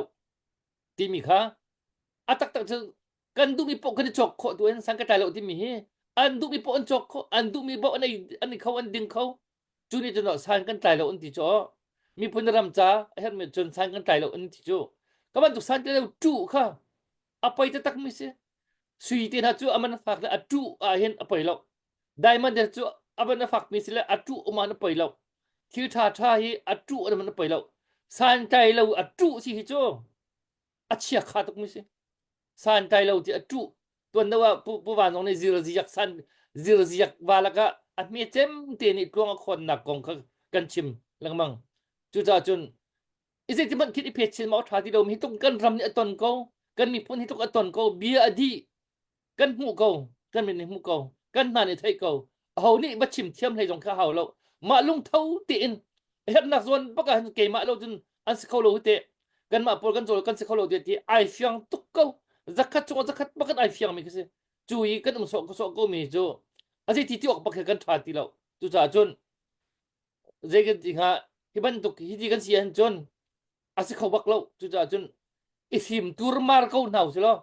ที่มีค่ะอะตักกันดูมีปกกันจอกโคตัวเองสังกัดเราที่มีอันดูมีปกอันจอกโคอันดูมีบอกอันนี้เขาอันดึงเขาจุนี่จนสังกัดเราอันที่จ่อมีพนรำจ้าเห็นไหมจนสังกัดเราอันที่จ่อก็มันตุสังกัดเราจู่ค่ะapa itu tak mesti suitin hatu aman fak la atu ahin apa ilo diamond hatu aman fak misalnya atu aman apa ilo kita tahi atu aman apa ilo santai lo atu si hijo achia khatuk mesti santai lo ti atu tuan dawa pu wan ong ni zero ziak wala ka at mi tem te ni tuang kon nak kong kan chim langmang chu cha chun isi ti man kit i pechin mau thati lo mi tung kan ram ni aton ko kan mi pun hituk aton ko bia adi kan mu ko kan mi ni mu ko kan na ni thai ko ho ni ba chim thiam lai jong kha hau lo ma lung thau ti in het na zon ba ka ke ma lo jun an se ko lo te kan ma por kan jol kan se ko lo te ti ai fiang tuk ko zakat ba kan ai fiang mi ke se chui kan so ko mi jo asi ti ok ba kan thati lo tu cha jun zegen ti nga hiban tuk hi ji kan sian jon asi ko bak lo tu cha jun ifim turmar ko naw silo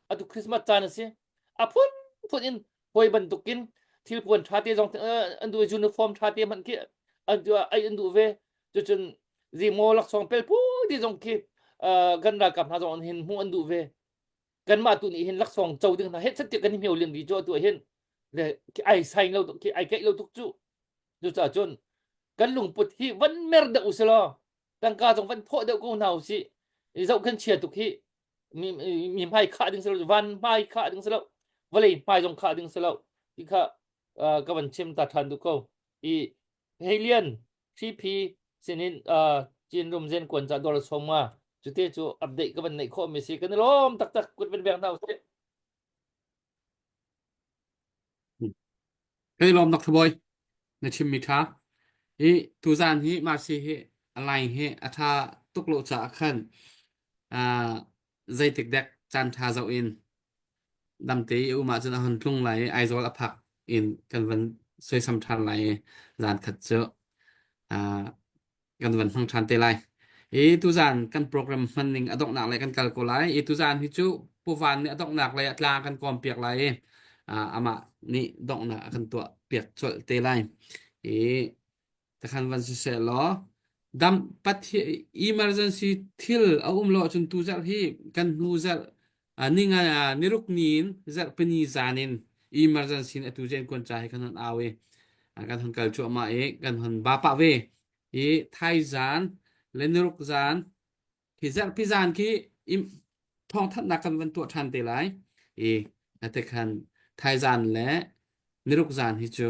atu Christmas tan si apun in hoi bantukin thil pon thate jong andu uniform thate man ki andu ai andu ve chun zi mo lak song pel pu di jong ki gan ra kap na jong hin hu andu ve gan ma tu ni hin lak song chau ding na het sat kan hiu lim di jo tu hin le ki ai sai lo ki ai kai lo tuk chu du cha chun kan lung put hi van mer da uslo tang ka jong van pho da ko naw si dẫu cần chia tục hi mi mai khá đứng selo van mai khá đứng selo vale mai jong khá đứng selo thì khá các bạn chim ta than được câu i alien 3p sinin chin room zen quan cha dollar soma chu te chu update các bạn này kho mi si kan lom tak kut ben beng naw se cái lom đặc boy na chim mi tha i tu zan hi ma si hi alai hi atha tuk lo cha khan dây tịch đẹp chan tha dạo in đam tế yêu mà chân hòn lung lại ai rồi áp in cần vấn xoay xăm than lại dàn khật chợ cần vấn phong than tê lại ý tu dàn cần program funding ở động nạc lại cần calco lại ý tu dàn thì chú bộ phản nữa động nạc lại là cần còn việc lại mà nị động nạc cần tọa việc chợ tê lại ý ta khăn vấn sẽ lo dam pat emergency thil lo chun tu zal hi kan nu zal ninga niruk nin zal pani zanin emergency na tu jen kon cha hi kan awe kan han kal chu ma e kan han ba pa ve e thai zan le niruk zan ki zal pi zan ki thong that na kan van tu than te lai e ate khan thai zan le niruk zan hi chu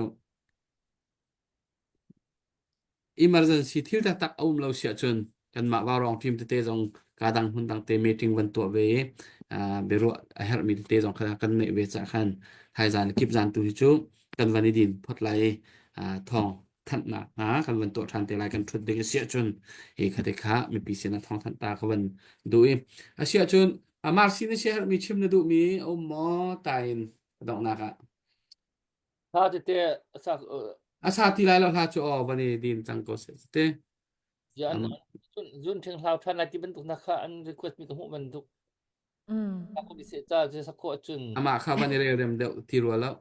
emergency thil tak lo sia chun kan ma wa rong team te jong kadang hun dang te meeting van to ve beru a help me te jong kan ne ve cha khan thai zan kip zan tu chu kan vani din phot lai thong than na kan van to than te lai kan thut de sia chun e khate kha mi pi se na thong than ta ka van du e a sia chun mar sin se help me chim na du mi o mo tain dong na ka tha te sa asa ti lai lo la chu o vani din chang ko se te ya jun theng hlaw than la ti ban tuk na kha an request mi ka hu ban tuk ta ko bi se cha je sa ko chun ama kha vani re rem de ti ro lo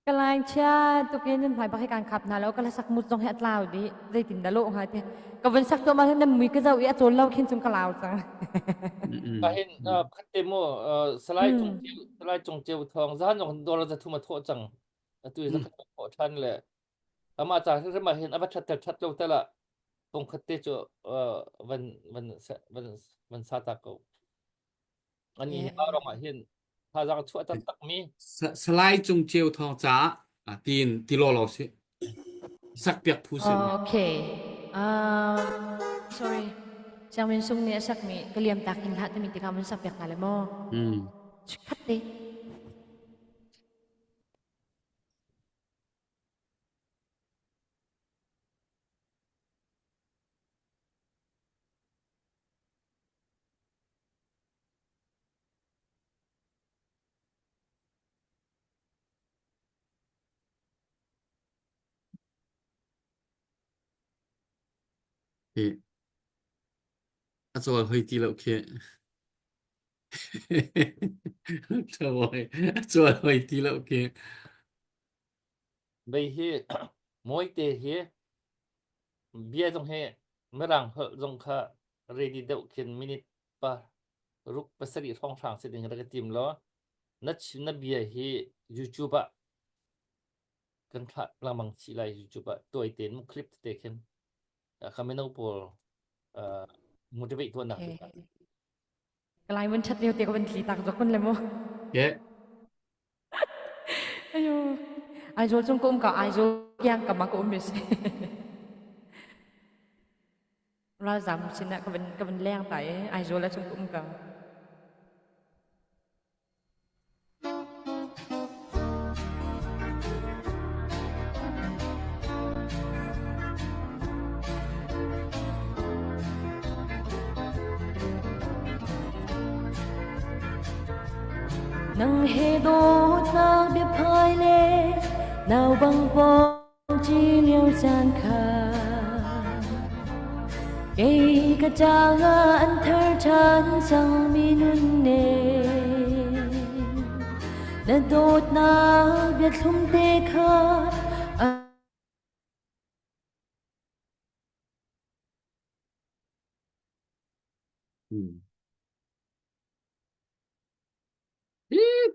กลายชาตุกยันถ่ายไปให้การขับนะแล้วก็ละสักมุดตรงแฮตลาวดิได้ติดดาโลหายเถอะก็เป็นสักตัวมาที่นั่นมีก็จะเอาอีโจนเล่าขึ้นจุ่มกลาวจัง ก็เห็นคัดเตโมสไลด์จงเจียวทองซะหนองโดนเราจะทุ่มมาโทษจังตัวจะขอทันแหละอามาจากที่มาเห็นอาบัชัดเราแต่ละตรงคัดเตจูวันซาตาโกอันนี้เรามาเห็นพาจังชั่วตักมี สไลด์จงเจียวทองจ้าตีโลเราสิสักเปียกผู้สิ โอเคsorry จังเป็นซุงเนี่ยสักมีกะเลียมตากินละแต่มีติกามันสักเปียกอะไรมั้งคัดดิ thì rồi hơi tí lậu kia rồi hơi tí lậu kia bây hi mỗi tê hi bia dòng he merang hở dòng kha ready đậu kiên minute pa ruk pasari phong sang sẽ đình ra cái team lo nát na bia hi YouTube ạ kan thạ la mang chi lai YouTube ạ tuổi tiền một clip te khen kameno por motivate tuan nak กลายมันชัดเดียวเตียก็เป็นทีตักจากคนเลยมั้ง yeah อายุอายุจงกุมกับอายุยังกับมากุมอยู่สิเราจำสินะก็เป็นแรงไปอายุแล้วจงกุมกับ nang he do ta biết phai lê nào bằng bóng chi liêu gian khả cây cả cha ngã ăn thơ chán sang mi nun nê na đốt na biết không tê khá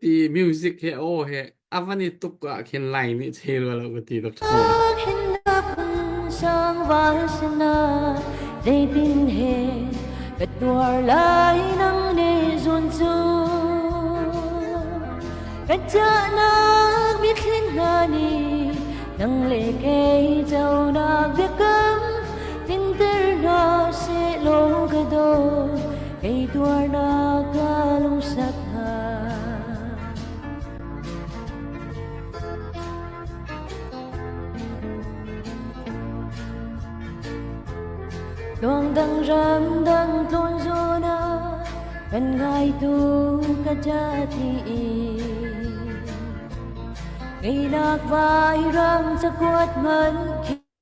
thì music he ô he avani tuk ka khen line ni chel wala ko ti dok tho hin lap sang vasana dây tin he bet duar lai nang ne zun zu bet cha na biết linh nani nang le ke châu na biết cấm tin ter na se lo ga do cây duar na ka lung sat ha Luang dang ram dang tlon zona kan ngai tu ka jati ngày nak vai rang sa quat man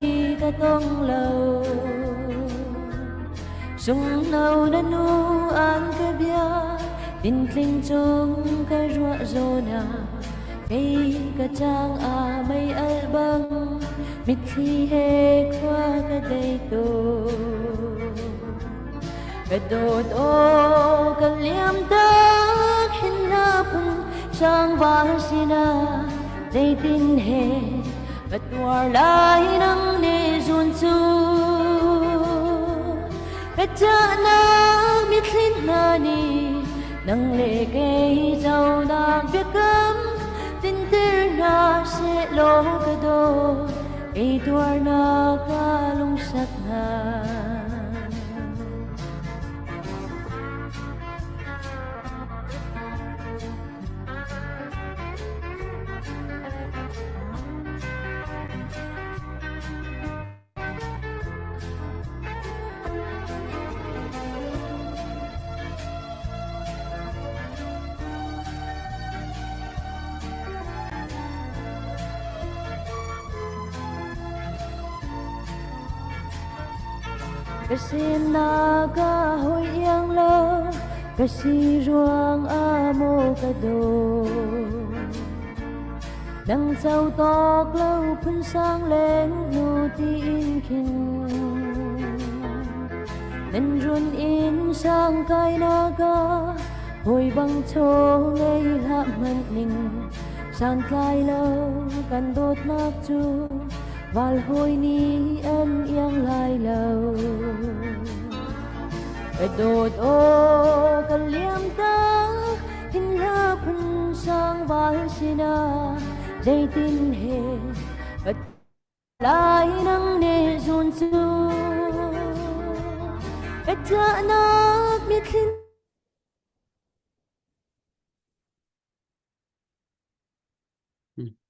khi ka tong lâu sung nâu na nu an ka bia tin kling chung ka rua zona cây ka chang a mai album mit khi he qua ka dei tu ka dot o ka liam ta hin na pun sang va sina dei tin he ka tuar lai nang ne zun chu ka cha na mit lin na ni nang le ke châu na biết cấm tin ter na se lo ka do cây tuar na ka lung sat na kasi naga hoy yang lo kasi ruang amo kado nang sau tok lâu phun sang lên nu tin kin nên run in sang kai naga hoy bang cho ngay hạ man ning sang kai lâu kan dot nak chu val hoi ni an yang lai lâu đột ô cần liam ta hin la phun sang vai sina dây tin he lai nang ne zun su cha nak biết hin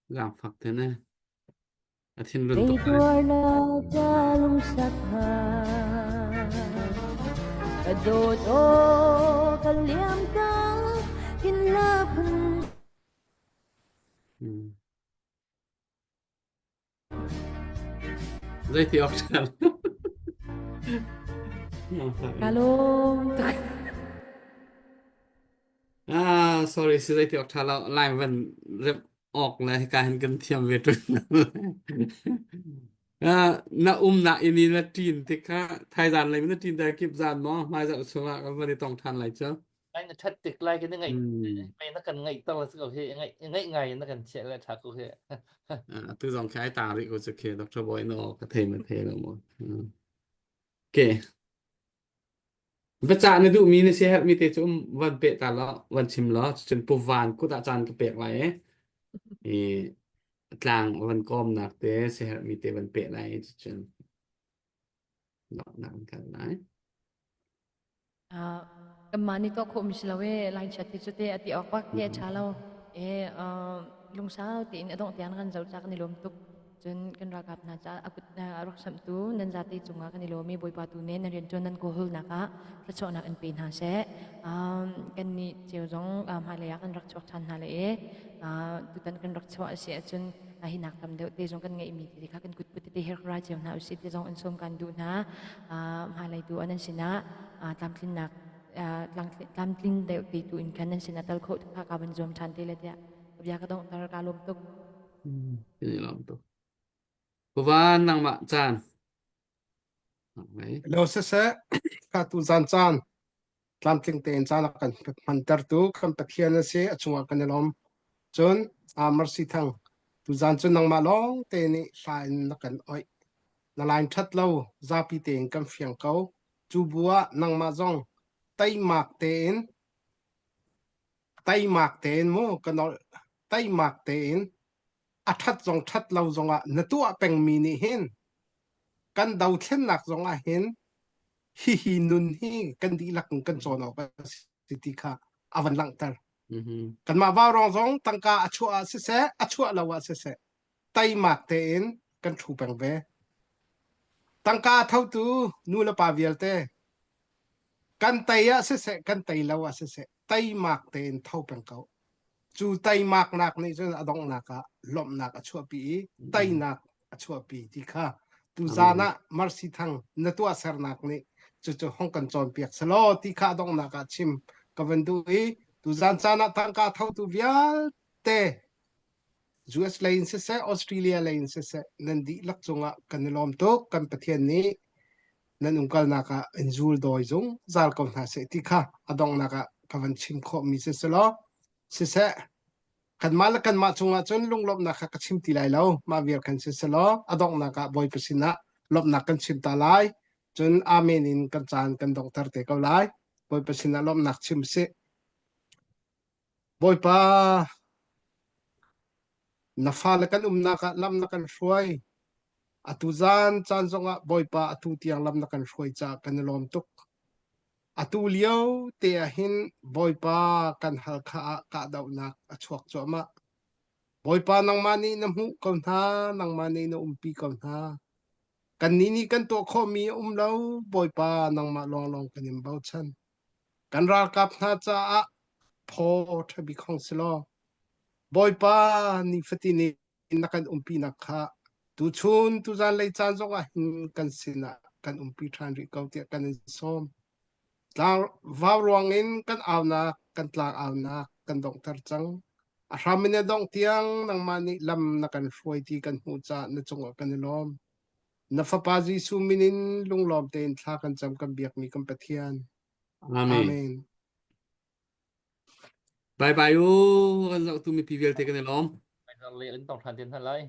giảm phật thế này thiên luân cây tục này tuar na cha lung sat ha đột ô cần liam ta hin la phun dây thì ốc Kalom tuk. Sorry สิได้ที่ออกทาแล้วไลน์มันเรียบออกเลยการเห็นกันเทียมเวทอ่าน่าน่าอินีน่าจีนที่ค่ะไทยจานอะไรไม่น่าจีนแต่กิบจานมั้งมาจากสวนก็ไม่ได้ต้องทานอะไรเจ้า ไอ้น่ะชัดติกไล่กันยังไง อืม ไม่นักกันไงต้องละสักโอเคไงนักกันเสียแล้วทักโอเค tu dòng cái tà đi của sự kiện Dr. Boy nó có thể mà thế là một ok bây giờ này tụi mình sẽ help me tới chỗวันเปะตาละวันชิมละจนปุ๊บวันกูตาจานก็เปะไว้เออกลางวันก้มหนักเต้sẽ help me tớiวันเปะไรจนหนักหนักกันนะ Kemani to ko mislawe lain chati chute ati okpak te chalo lung sao tin adong tian kan zau chak ni lom tuk chun kan rakap na cha akut na arok sam tu nan jati chunga kan ni lomi boi patu ne na ren chon nan ko hul naka racho na an pin ha se kan ni cheu jong halaya kan rak chok chan hale tu tan kan rak chwa se chun hinak tam deu te jong kan ngai mi ti kha kan kut put te her ra cheu na usi te jong an som kan du na halai tu anan sina tam klin nak tam klin deu ti tu in kan nan sina tal kho kha ka ban jom chan te le tia bia ka dong tar ka lom tuk cái này làm tốt của văn năng mạng tràn đấy lo se ka tu zan chan tlam tling ten chan kan man tar tu kan pathian se achunga kan lom chon mercy thang tu zan chun nang ma long te ni sain na kan oi na lain that lo za pi ten kan fiang kau chu bua nang ma zong tai mak ten mo kan tai mak ten a that zong that lo zong a na tu a peng mi ni hin kan dau thlen nak zong a hin hi nun hi kan di lak kan chon au ka siti kha awan lang tar kan ma ba rong zong tangka achua se achua lawa se tai mak te in kan thu pang ve tangka thau tu nu la pa vial te kan tai a se kan tai lawa se tai mak te in thau pang kau chu tai mak nak ni chu adong naka lom nak achua pi tai nak achua pi ti kha tu zana marsi thang na tu asar nak ni chu hong kan chon piak salo ti kha dong naka chim ka van du e tu zan chana tangka thau tu vial te US lain se Australia lain se nandi lak chunga kan lom to kan pathian ni nan ungkal naka enjul doi jong zal kom na se ti kha adong naka ka van chim kho mi se selo se kan mal kan ma chunga chun lunglop na kha ka chim ti lai lo ma vial kan se selo adong naka boy pasina lop na kan chim ta lai chun amen in kan chan kan doctor te ka lai boy pasina lop nak chim se boy pa na fala kan naka lam na kan hruai atuzan chan zonga boy pa atu tiang lam na kan hruai cha kan lom tuk atu liao te a hin boy pa kan hal kha ka dau nak achuak choma boy pa nang mani na mu kon tha nang mani na umpi kon tha kan ni kan to kho mi lo boy pa nang ma long kan im bau chan kan ra kap na cha a pho thabi khong selo boy pa ni fati ni nakan umpi nakha tu chun tu zan lei chan zonga hin kan sina kan umpi than ri kau te kan som tlang vaw ruang in kan awna kan tlang awna kan dong tar chang a ramine dong tiang nang mani lam na kan hruai ti kan hu cha na chunga kan lom na fa pa ji su minin lunglom ten thla kan cham kan biak mi kan pathian amen bye bye ô kan dạo tu mi pivel te kan lom Mai dal le in tong than tin than lai